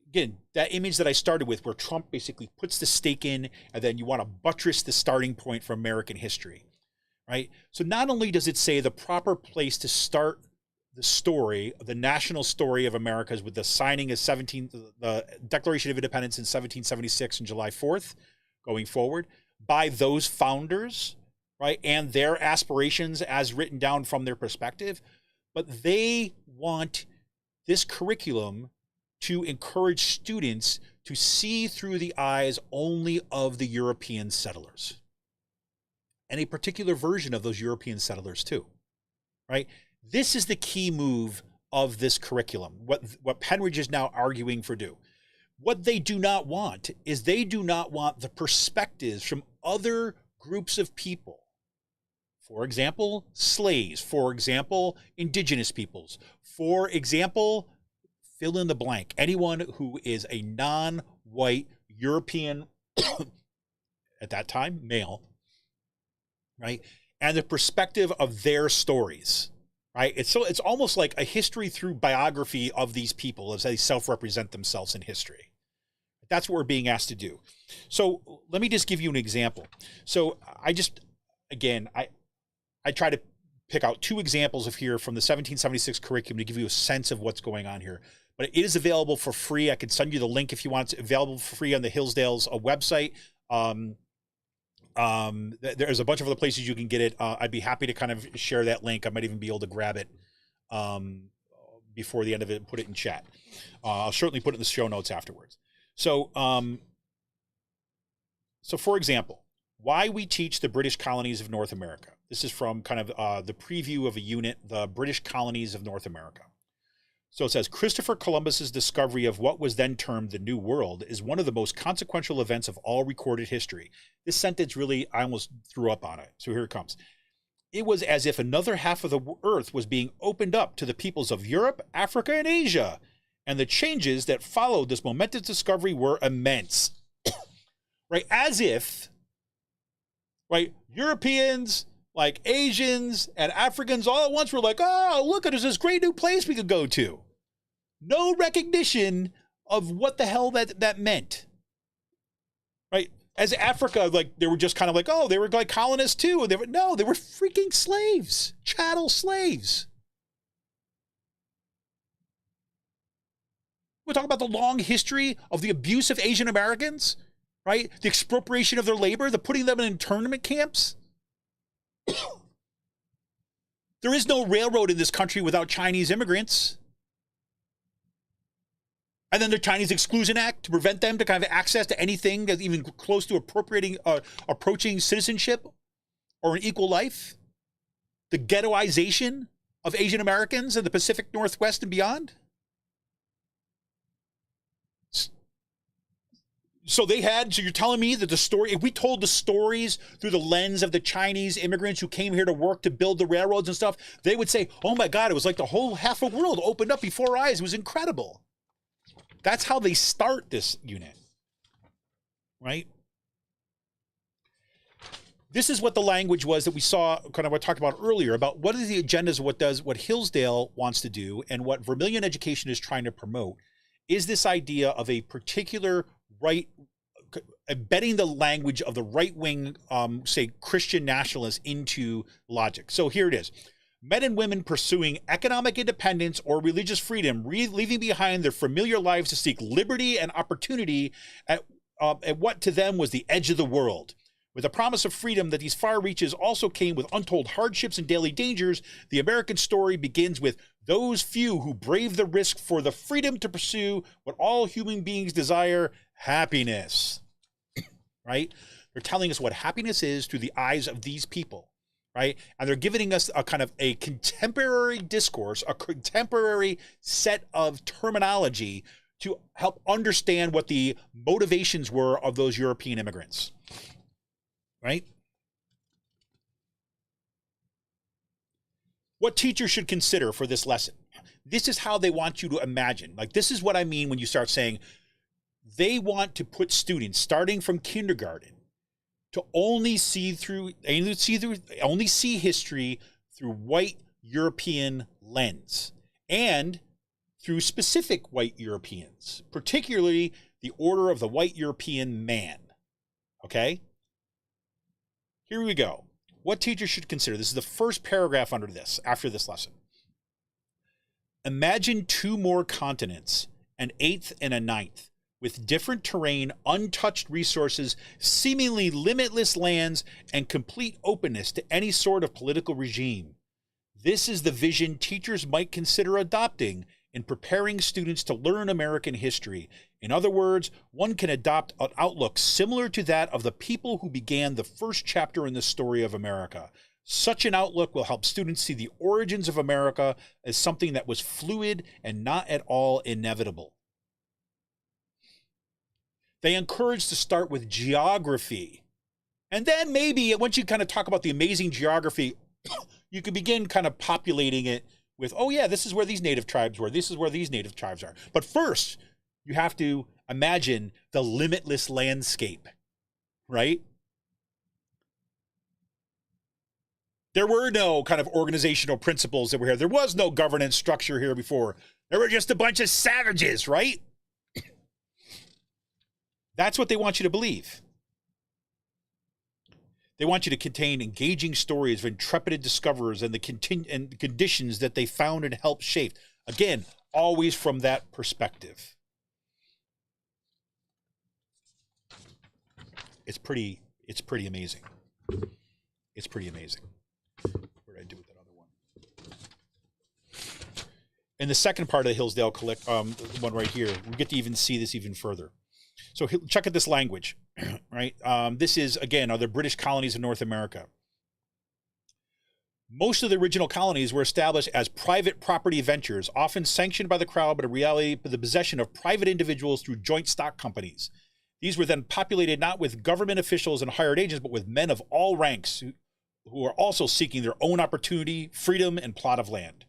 again, that image that I started with where Trump basically puts the stake in and then you want to buttress the starting point for American history, right? So not only does it say the proper place to start the story, the national story of America is with the signing of the Declaration of Independence in 1776 on July 4th, going forward, by those founders, right? And their aspirations as written down from their perspective, but they want this curriculum to encourage students to see through the eyes only of the European settlers and a particular version of those European settlers too, right? This is the key move of this curriculum, what Pennridge is now arguing for do. What they do not want is they do not want the perspectives from other groups of people. For example, slaves. For example, indigenous peoples. For example, fill in the blank. Anyone who is a non-white European, at that time, male, right? And the perspective of their stories, right? It's almost like a history through biography of these people as they self-represent themselves in history. That's what we're being asked to do. So let me just give you an example. So I try to pick out two examples of here from the 1776 curriculum to give you a sense of what's going on here. But it is available for free. I can send you the link if you want. It's available for free on the Hillsdale's website. There's a bunch of other places you can get it. I'd be happy to kind of share that link. I might even be able to grab it before the end of it and put it in chat. I'll certainly put it in the show notes afterwards. So for example, why we teach the British colonies of North America. This is from kind of the preview of a unit, the British colonies of North America. So it says, Christopher Columbus's discovery of what was then termed the New World is one of the most consequential events of all recorded history. This sentence really, I almost threw up on it. So here it comes. It was as if another half of the earth was being opened up to the peoples of Europe, Africa, and Asia. And the changes that followed this momentous discovery were immense. Right? As if, right, Europeans, like Asians and Africans all at once were like, oh, look, there's this great new place we could go to. No recognition of what the hell that meant. Right? As Africa, like, they were just kind of like, oh, they were like colonists too. And they were freaking slaves, chattel slaves. We're talking about the long history of the abuse of Asian Americans, right? The expropriation of their labor, the putting them in internment camps. There is no railroad in this country without Chinese immigrants. And then the Chinese Exclusion Act to prevent them to kind of access to anything that's even close to approaching citizenship or an equal life. The ghettoization of Asian Americans in the Pacific Northwest and beyond. So you're telling me that if we told the stories through the lens of the Chinese immigrants who came here to work to build the railroads and stuff, they would say, oh my God, it was like the whole half of the world opened up before our eyes. It was incredible. That's how they start this unit, right? This is what the language was that we saw, kind of what I talked about earlier, about what are the agendas of what Hillsdale wants to do and what Vermilion Education is trying to promote is this idea of a particular right embedding the language of the right-wing, say, Christian nationalists into logic. So here it is. Men and women pursuing economic independence or religious freedom, leaving behind their familiar lives to seek liberty and opportunity at what to them was the edge of the world. With the promise of freedom that these far reaches also came with untold hardships and daily dangers, the American story begins with those few who brave the risk for the freedom to pursue what all human beings desire, happiness. Right? They're telling us what happiness is through the eyes of these people. Right? And they're giving us a kind of a contemporary discourse, a contemporary set of terminology to help understand what the motivations were of those European immigrants. Right? What teachers should consider for this lesson. This is how they want you to imagine. Like, this is what I mean when you start saying they want to put students starting from kindergarten to only see history through white European lens and through specific white Europeans, particularly the order of the white European man. Okay? Here we go. What teachers should consider. This is the first paragraph under this, after this lesson. Imagine two more continents, an eighth and a ninth, with different terrain, untouched resources, seemingly limitless lands, and complete openness to any sort of political regime. This is the vision teachers might consider adopting in preparing students to learn American history. In other words, one can adopt an outlook similar to that of the people who began the first chapter in the story of America. Such an outlook will help students see the origins of America as something that was fluid and not at all inevitable. They encourage to start with geography. And then maybe once you kind of talk about the amazing geography, you can begin kind of populating it with, oh yeah, this is where these native tribes were. This is where these native tribes are. But first, you have to imagine the limitless landscape, right? There were no kind of organizational principles that were here. There was no governance structure here before. There were just a bunch of savages, right? That's what they want you to believe. They want you to contain engaging stories of intrepid discoverers and the conditions that they found and helped shape. Again, always from that perspective. It's pretty amazing. It's pretty amazing. What did I do with that other one? In the second part of the Hillsdale the one right here, we get to even see this even further. So check out this language, right? This is, again, are the British colonies in North America. Most of the original colonies were established as private property ventures, often sanctioned by the crown, but in reality, the possession of private individuals through joint stock companies. These were then populated not with government officials and hired agents, but with men of all ranks who are also seeking their own opportunity, freedom, and plot of land.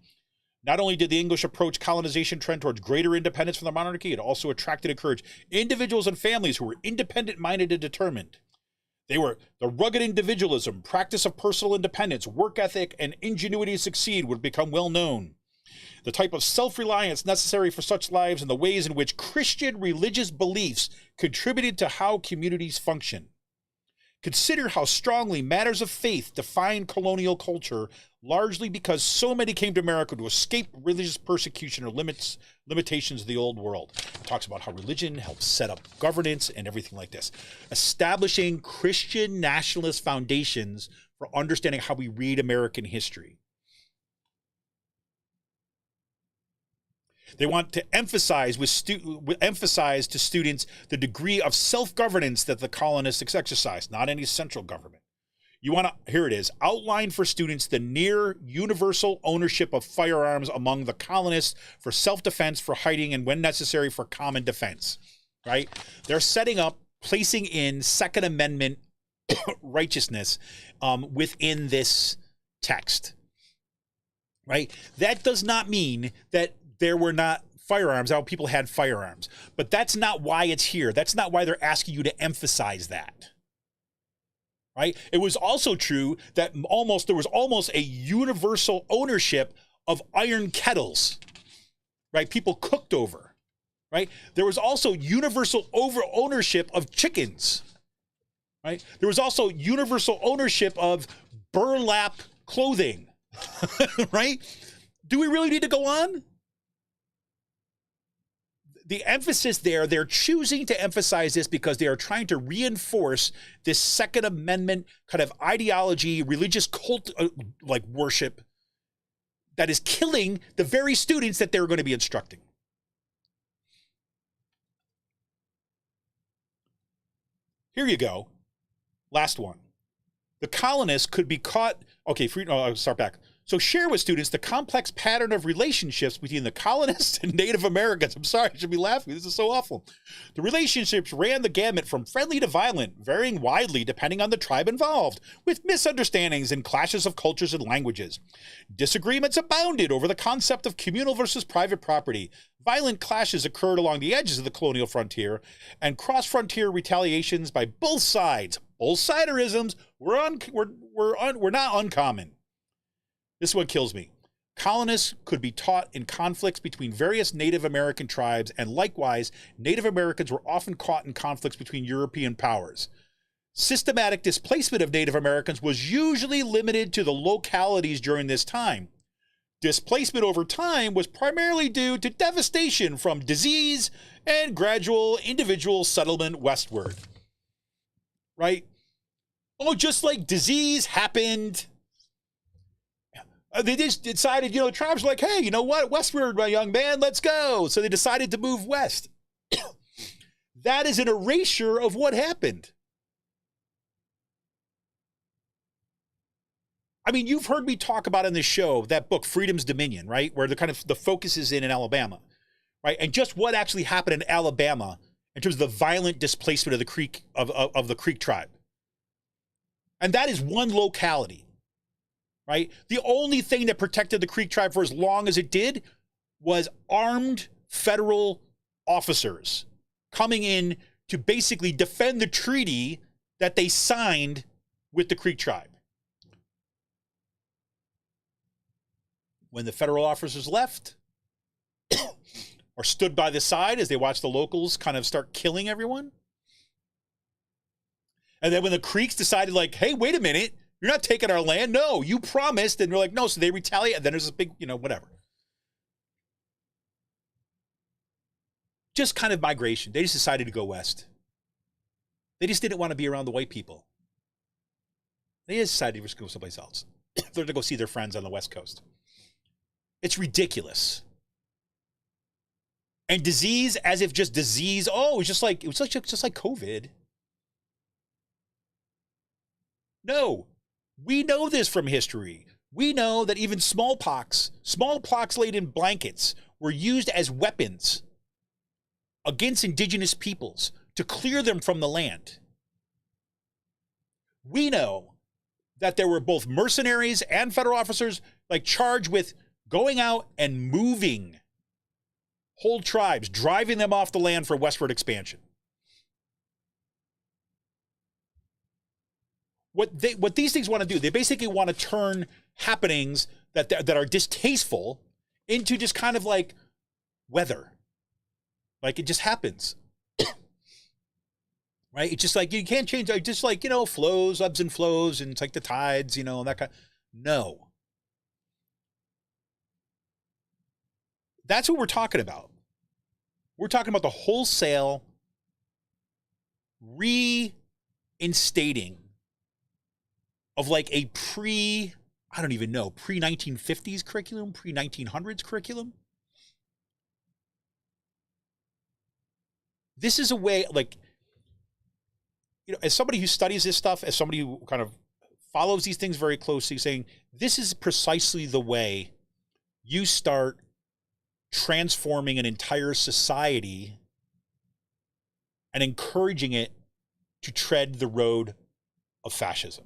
Not only did the English approach colonization trend towards greater independence from the monarchy, it also attracted and encouraged individuals and families who were independent-minded and determined. They were the rugged individualism, practice of personal independence, work ethic, and ingenuity to succeed would become well known. The type of self-reliance necessary for such lives and the ways in which Christian religious beliefs contributed to how communities function. Consider how strongly matters of faith define colonial culture, largely because so many came to America to escape religious persecution or limitations of the old world. It talks about how religion helps set up governance and everything like this. Establishing Christian nationalist foundations for understanding how we read American history. They want to emphasize to students the degree of self-governance that the colonists exercised, not any central government. You want to, here it is, outline for students the near universal ownership of firearms among the colonists for self-defense, for hiding, and when necessary for common defense, right? They're setting up, placing in Second Amendment righteousness within this text, right? That does not mean that there were not firearms, how people had firearms. But that's not why it's here. That's not why they're asking you to emphasize that. Right? It was also true that there was almost a universal ownership of iron kettles. Right? People cooked over. right? There was also universal ownership of chickens, right? There was also universal ownership of burlap clothing, right? Do we really need to go on? The emphasis there, they're choosing to emphasize this because they are trying to reinforce this Second Amendment kind of ideology, religious cult like worship that is killing the very students that they're going to be instructing. Here you go. Last one. The colonists could be caught. Okay, I'll start back. So share with students the complex pattern of relationships between the colonists and Native Americans. I'm sorry, I should be laughing. This is so awful. The relationships ran the gamut from friendly to violent, varying widely depending on the tribe involved, with misunderstandings and clashes of cultures and languages. Disagreements abounded over the concept of communal versus private property. Violent clashes occurred along the edges of the colonial frontier, and cross-frontier retaliations by both sides. Both-siderisms were not uncommon. This one kills me. Colonists could be taught in conflicts between various Native American tribes, and likewise, Native Americans were often caught in conflicts between European powers. Systematic displacement of Native Americans was usually limited to the localities during this time. Displacement over time was primarily due to devastation from disease and gradual individual settlement westward. Right? Oh, just like disease happened. They just decided, tribes were like, hey, you know what? Westward, my young man, let's go. So they decided to move west. That is an erasure of what happened. I mean, you've heard me talk about in this show that book, Freedom's Dominion, right? Where the focus is in Alabama, right? And just what actually happened in Alabama in terms of the violent displacement of the Creek of the Creek tribe. And that is one locality. Right? The only thing that protected the Creek tribe for as long as it did was armed federal officers coming in to basically defend the treaty that they signed with the Creek tribe. When the federal officers left or stood by the side as they watched the locals kind of start killing everyone. And then when the Creeks decided like, hey, wait a minute, you're not taking our land. No, you promised. And they're like, no. So they retaliate. And then there's this big, whatever. Just kind of migration. They just decided to go west. They just didn't want to be around the white people. They just decided to go someplace else. They're going to go see their friends on the West Coast. It's ridiculous. And disease, as if just disease. Oh, it was just like COVID. No. We know this from history. We know that even smallpox-laden blankets were used as weapons against indigenous peoples to clear them from the land. We know that there were both mercenaries and federal officers charged with going out and moving whole tribes, driving them off the land for westward expansion. What these things want to do, they basically want to turn happenings that are distasteful into just kind of like weather. Like it just happens. Right? It's just like you can't change, just like, flows, ebbs and flows, and it's like the tides, that kind. No. That's what we're talking about. We're talking about the wholesale reinstating of like a pre-1950s curriculum, pre-1900s curriculum. This is a way, as somebody who studies this stuff, as somebody who kind of follows these things very closely, saying this is precisely the way you start transforming an entire society and encouraging it to tread the road of fascism.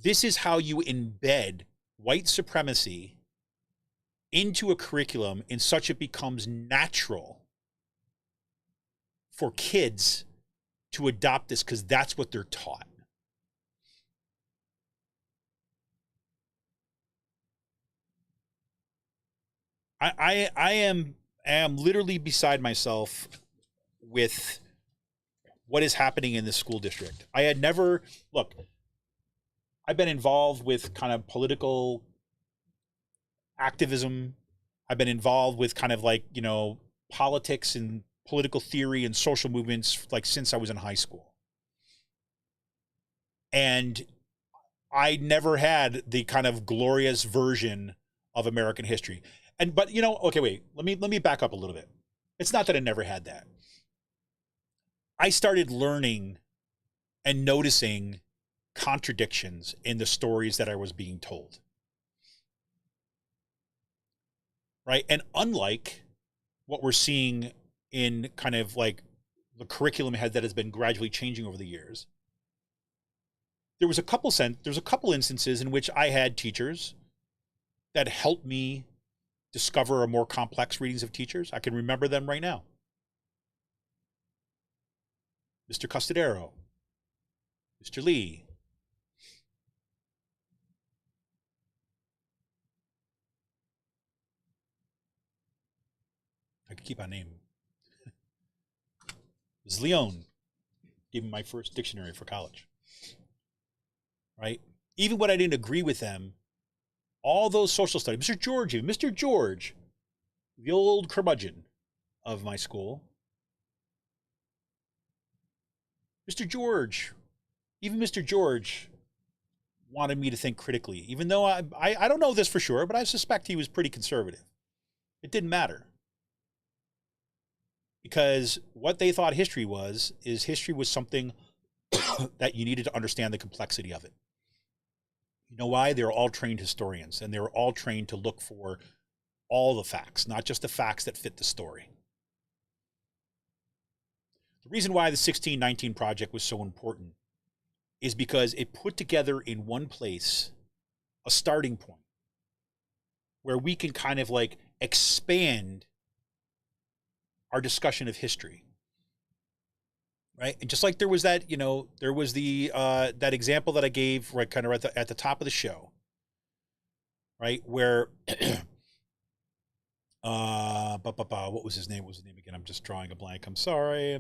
This is how you embed white supremacy into a curriculum in such it becomes natural for kids to adopt this because that's what they're taught. I am am literally beside myself with what is happening in this school district. I had never, look, I've been involved with kind of political activism. I've been involved with kind of like, you know, politics and political theory and social movements like since I was in high school. And I never had the kind of glorious version of American history. And, but, you know, okay, wait, let me back up a little bit. It's not that I never had that. I started learning and noticing contradictions in the stories that I was being told. Right? And unlike what we're seeing in kind of like the curriculum that has been gradually changing over the years, there's a couple instances in which I had teachers that helped me discover a more complex readings of teachers. I can remember them right now. Mr. Costadero, Mr. Lee. I could keep on naming. Ms. Leon gave me my first dictionary for college. Right? Even when I didn't agree with them, all those social studies, Mr. George, the old curmudgeon of my school, Mr. George wanted me to think critically, even though I don't know this for sure, but I suspect he was pretty conservative. It didn't matter. Because what they thought history was something that you needed to understand the complexity of it. You know why? They were all trained historians, and they were all trained to look for all the facts, not just the facts that fit the story. The reason why the 1619 Project was so important is because it put together in one place a starting point where we can kind of like expand our discussion of history. Right? And just like there was that, you know, there was the that example that I gave right kind of at the top of the show. Right? Where what was his name? What was his name again? I'm just drawing a blank. I'm sorry.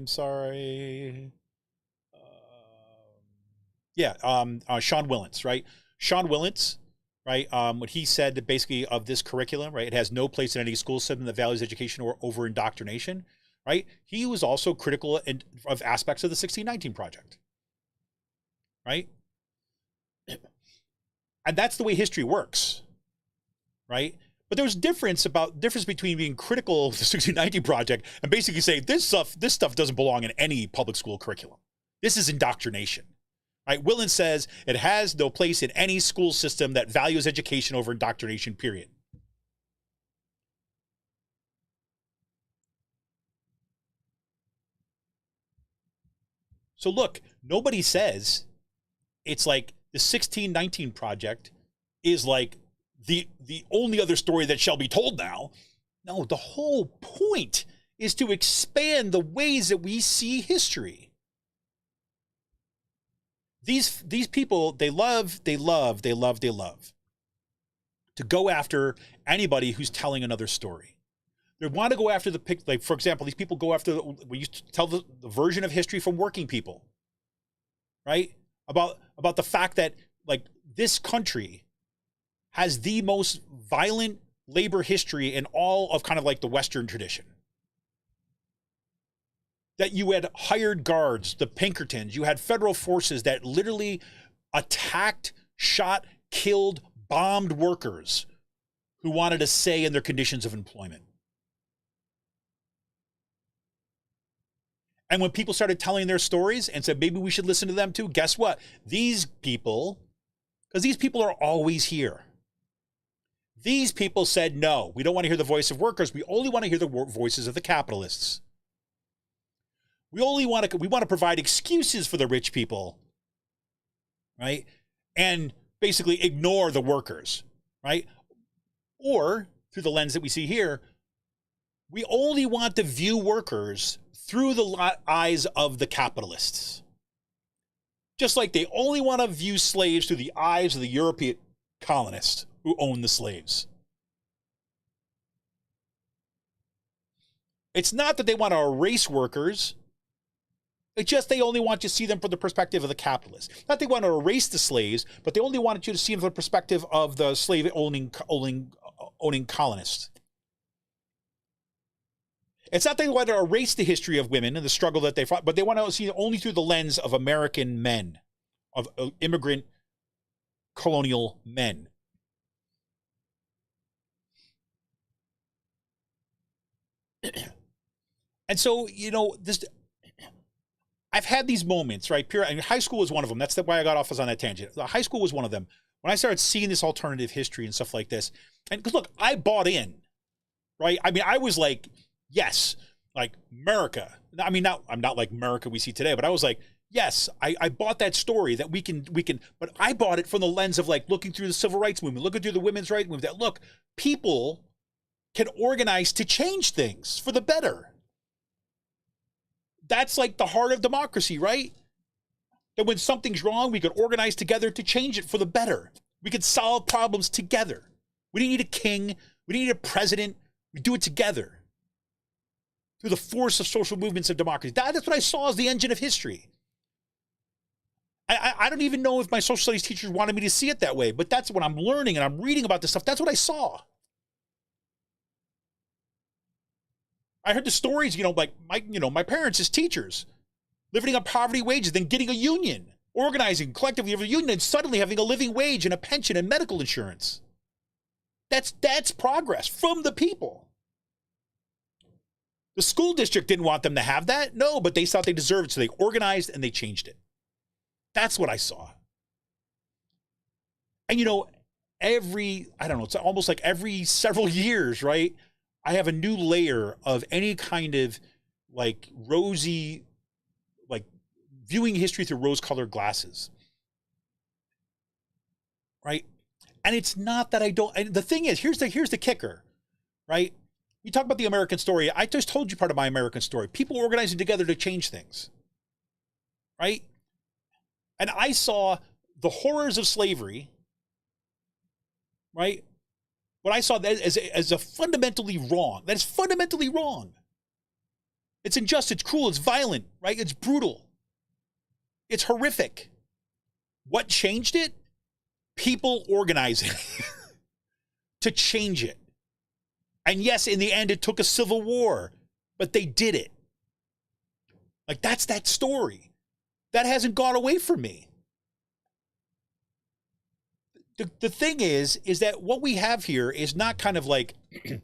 Sean Willents, right? Sean Willents, right? What he said that basically of this curriculum, right? It has no place in any school system that values education or over indoctrination, right? He was also critical of aspects of the 1619 Project, right? And that's the way history works, right? But there's difference between being critical of the 1619 Project and basically saying this stuff doesn't belong in any public school curriculum. This is indoctrination. Right? Willens says it has no place in any school system that values education over indoctrination, period. So look, nobody says it's like the 1619 Project is like the only other story that shall be told now. No, the whole point is to expand the ways that we see history. These people, they love to go after anybody who's telling another story. They want to go after like, for example, these people go after, we used to tell the version of history from working people, right? About the fact that like this country has the most violent labor history in all of kind of like the Western tradition. That you had hired guards, the Pinkertons, you had federal forces that literally attacked, shot, killed, bombed workers who wanted a say in their conditions of employment. And when people started telling their stories and said, maybe we should listen to them too, guess what? These people, because these people are always here. These people said, no, we don't want to hear the voice of workers. We only want to hear the voices of the capitalists. We want to provide excuses for the rich people, right? And basically ignore the workers, right? Or through the lens that we see here, we only want to view workers through the eyes of the capitalists. Just like they only want to view slaves through the eyes of the European colonists who own the slaves. It's not that they want to erase workers. It's just they only want you to see them from the perspective of the capitalist. Not they want to erase the slaves, but they only wanted you to see them from the perspective of the slave-owning colonists. It's not they want to erase the history of women and the struggle that they fought, but they want to see it only through the lens of American men, of immigrant colonial men. And so, you know, this, I've had these moments, right? High school was one of them. That's why I got off on that tangent. High school was one of them. When I started seeing this alternative history and stuff like this, and because look, I bought in, right? I mean, I was like, yes, like America. I mean, I'm not like America we see today, but I was like, yes, I bought that story that we can, but I bought it from the lens of like looking through the civil rights movement, looking through the women's rights movement, that look, people can organize to change things for the better. That's like the heart of democracy, right? That when something's wrong, we could organize together to change it for the better. We could solve problems together. We didn't need a king. We didn't need a president. We do it together through the force of social movements of democracy. That's what I saw as the engine of history. I don't even know if my social studies teachers wanted me to see it that way, but that's what I'm learning and I'm reading about this stuff. That's what I saw. I heard the stories, you know, like my parents as teachers, living on poverty wages, then getting a union, organizing collectively of a union, and suddenly having a living wage and a pension and medical insurance. That's progress from the people. The school district didn't want them to have that, no, but they thought they deserved it, so they organized and they changed it. That's what I saw. And you know, it's almost like every several years, right? I have a new layer of any kind of like rosy, like viewing history through rose-colored glasses. Right? And it's not that I don't, and the thing is, here's the kicker, right? You talk about the American story. I just told you part of my American story. People organizing together to change things. Right? And I saw the horrors of slavery, right? What I saw that as a fundamentally wrong. That is fundamentally wrong. It's unjust, it's cruel, it's violent, right? It's brutal. It's horrific. What changed it? People organizing to change it. And yes, in the end, it took a civil war, but they did it. Like, that's that story. That hasn't gone away from me. The thing is that what we have here is not kind of like, we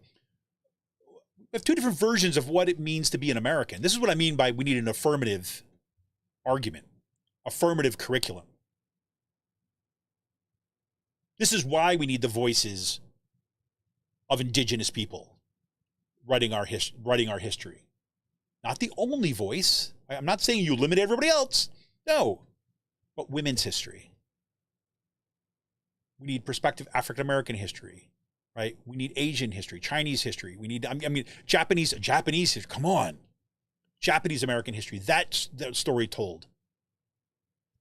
have two different versions of what it means to be an American. This is what I mean by we need an affirmative argument, affirmative curriculum. This is why we need the voices of indigenous people writing our history. Not the only voice. I'm not saying you limit everybody else. No. But women's history. We need perspective African-American history, right? We need Asian history, Chinese history. We need, Japanese history. Come on. Japanese-American history. That's the story told.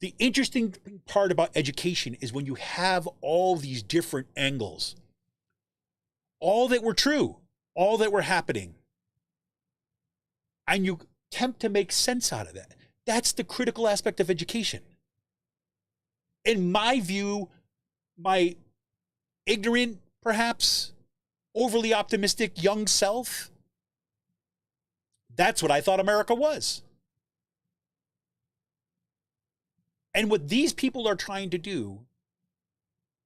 The interesting part about education is when you have all these different angles, all that were true, all that were happening, and you attempt to make sense out of that. That's the critical aspect of education. In my view, my ignorant, perhaps overly optimistic young self, that's what I thought America was. And what these people are trying to do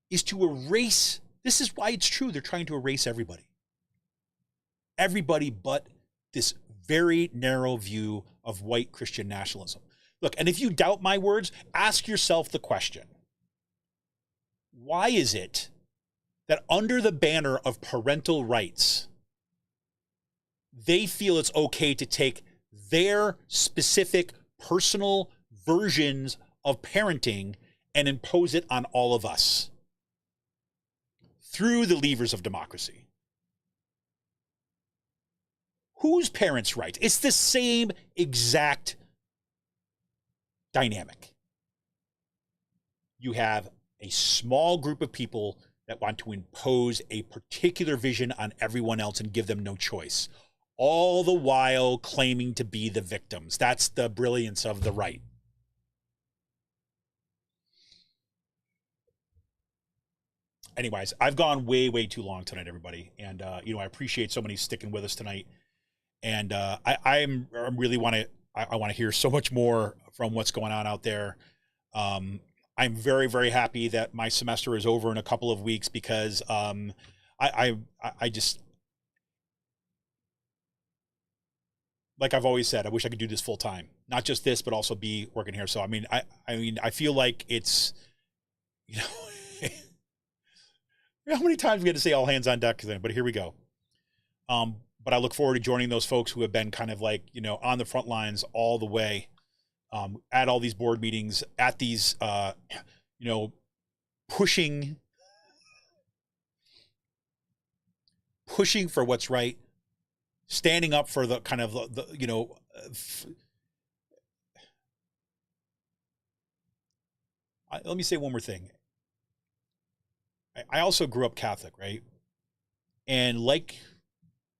is to erase, this is why it's true, they're trying to erase everybody. Everybody but this very narrow view of white Christian nationalism. Look, and if you doubt my words, ask yourself the question. Why is it that under the banner of parental rights, they feel it's okay to take their specific personal versions of parenting and impose it on all of us through the levers of democracy? Whose parents' rights? It's the same exact dynamic. You have a small group of people that want to impose a particular vision on everyone else and give them no choice. all the while claiming to be the victims. That's the brilliance of the right. Anyways, I've gone way, way too long tonight, everybody. And, you know, I appreciate so many sticking with us tonight. And I really want to hear so much more from what's going on out there. I'm very, very happy that my semester is over in a couple of weeks because I just, like I've always said, I wish I could do this full time. Not just this, but also be working here. So, I feel like it's, you know, how many times we had to say all hands on deck, but here we go. But I look forward to joining those folks who have been kind of like, you know, on the front lines all the way, at all these board meetings, at these, you know, pushing for what's right, standing up for the kind of the you know, let me say one more thing. I also grew up Catholic, right? And like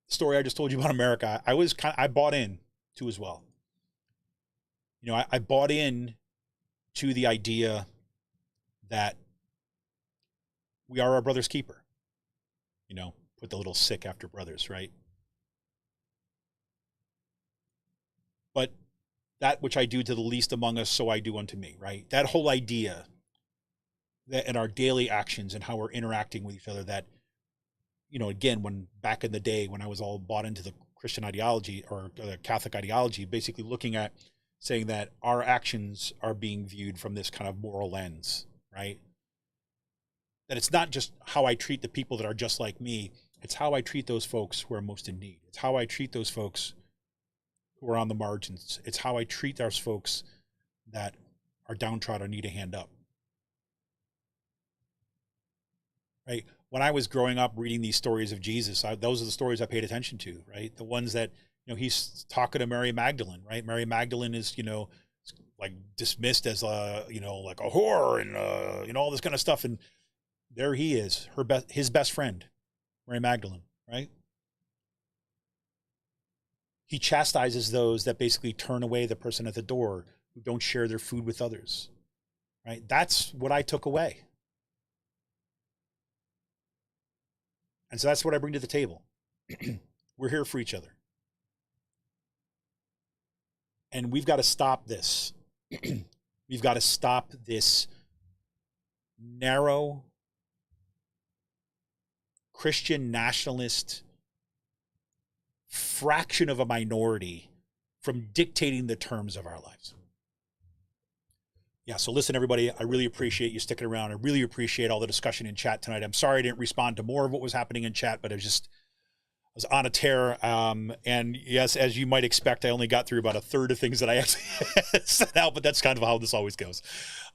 the story I just told you about America, I bought in to as well. You know, I bought in to the idea that we are our brother's keeper. You know, put the little sick after brothers, right? But that which I do to the least among us, so I do unto me, right? That whole idea that in our daily actions and how we're interacting with each other, that, you know, again, when back in the day when I was all bought into the Christian ideology or the Catholic ideology, basically looking at saying that our actions are being viewed from this kind of moral lens, right? That it's not just how I treat the people that are just like me, it's how I treat those folks who are most in need. It's how I treat those folks who are on the margins. It's how I treat those folks that are downtrodden, need a hand up. Right? When I was growing up reading these stories of Jesus, those are the stories I paid attention to, right? The ones that, you know, he's talking to Mary Magdalene, right? Mary Magdalene is, you know, like dismissed as a, you know, like a whore and, you know, all this kind of stuff. And there he is, his best friend, Mary Magdalene, right? He chastises those that basically turn away the person at the door, who don't share their food with others, right? That's what I took away. And so that's what I bring to the table. We're here for each other. And we've got to stop this. We've got to stop this narrow Christian nationalist fraction of a minority from dictating the terms of our lives. Yeah, so listen, everybody, I really appreciate you sticking around. I really appreciate all the discussion in chat tonight. I'm sorry I didn't respond to more of what was happening in chat, but I was on a tear. And yes, as you might expect, I only got through about a third of things that I actually sent out, but that's kind of how this always goes.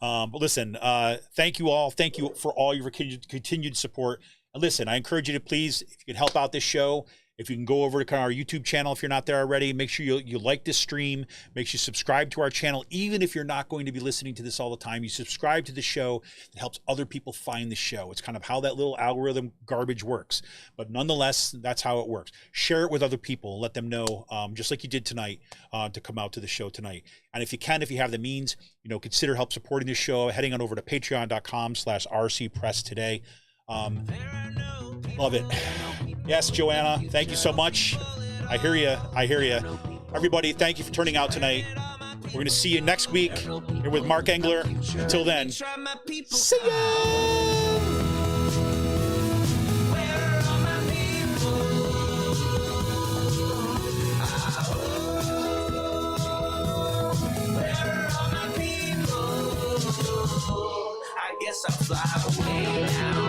But listen, thank you all. Thank you for all your continued support. And listen, I encourage you to please, if you can help out this show, if you can go over to our YouTube channel, if you're not there already, make sure you like this stream, make sure you subscribe to our channel. Even if you're not going to be listening to this all the time, you subscribe to the show. It helps other people find the show. It's kind of how that little algorithm garbage works. But nonetheless, that's how it works. Share it with other people. Let them know, just like you did tonight, to come out to the show tonight. And if you can, if you have the means, you know, consider help supporting this show, heading on over to patreon.com/RCPress today. Love it. Yes, Joanna, thank you so much. I hear you. I hear you. Everybody, thank you for turning out tonight. We're going to see you next week here with Mark Engler. Until then, see ya! I guess I'll fly away now.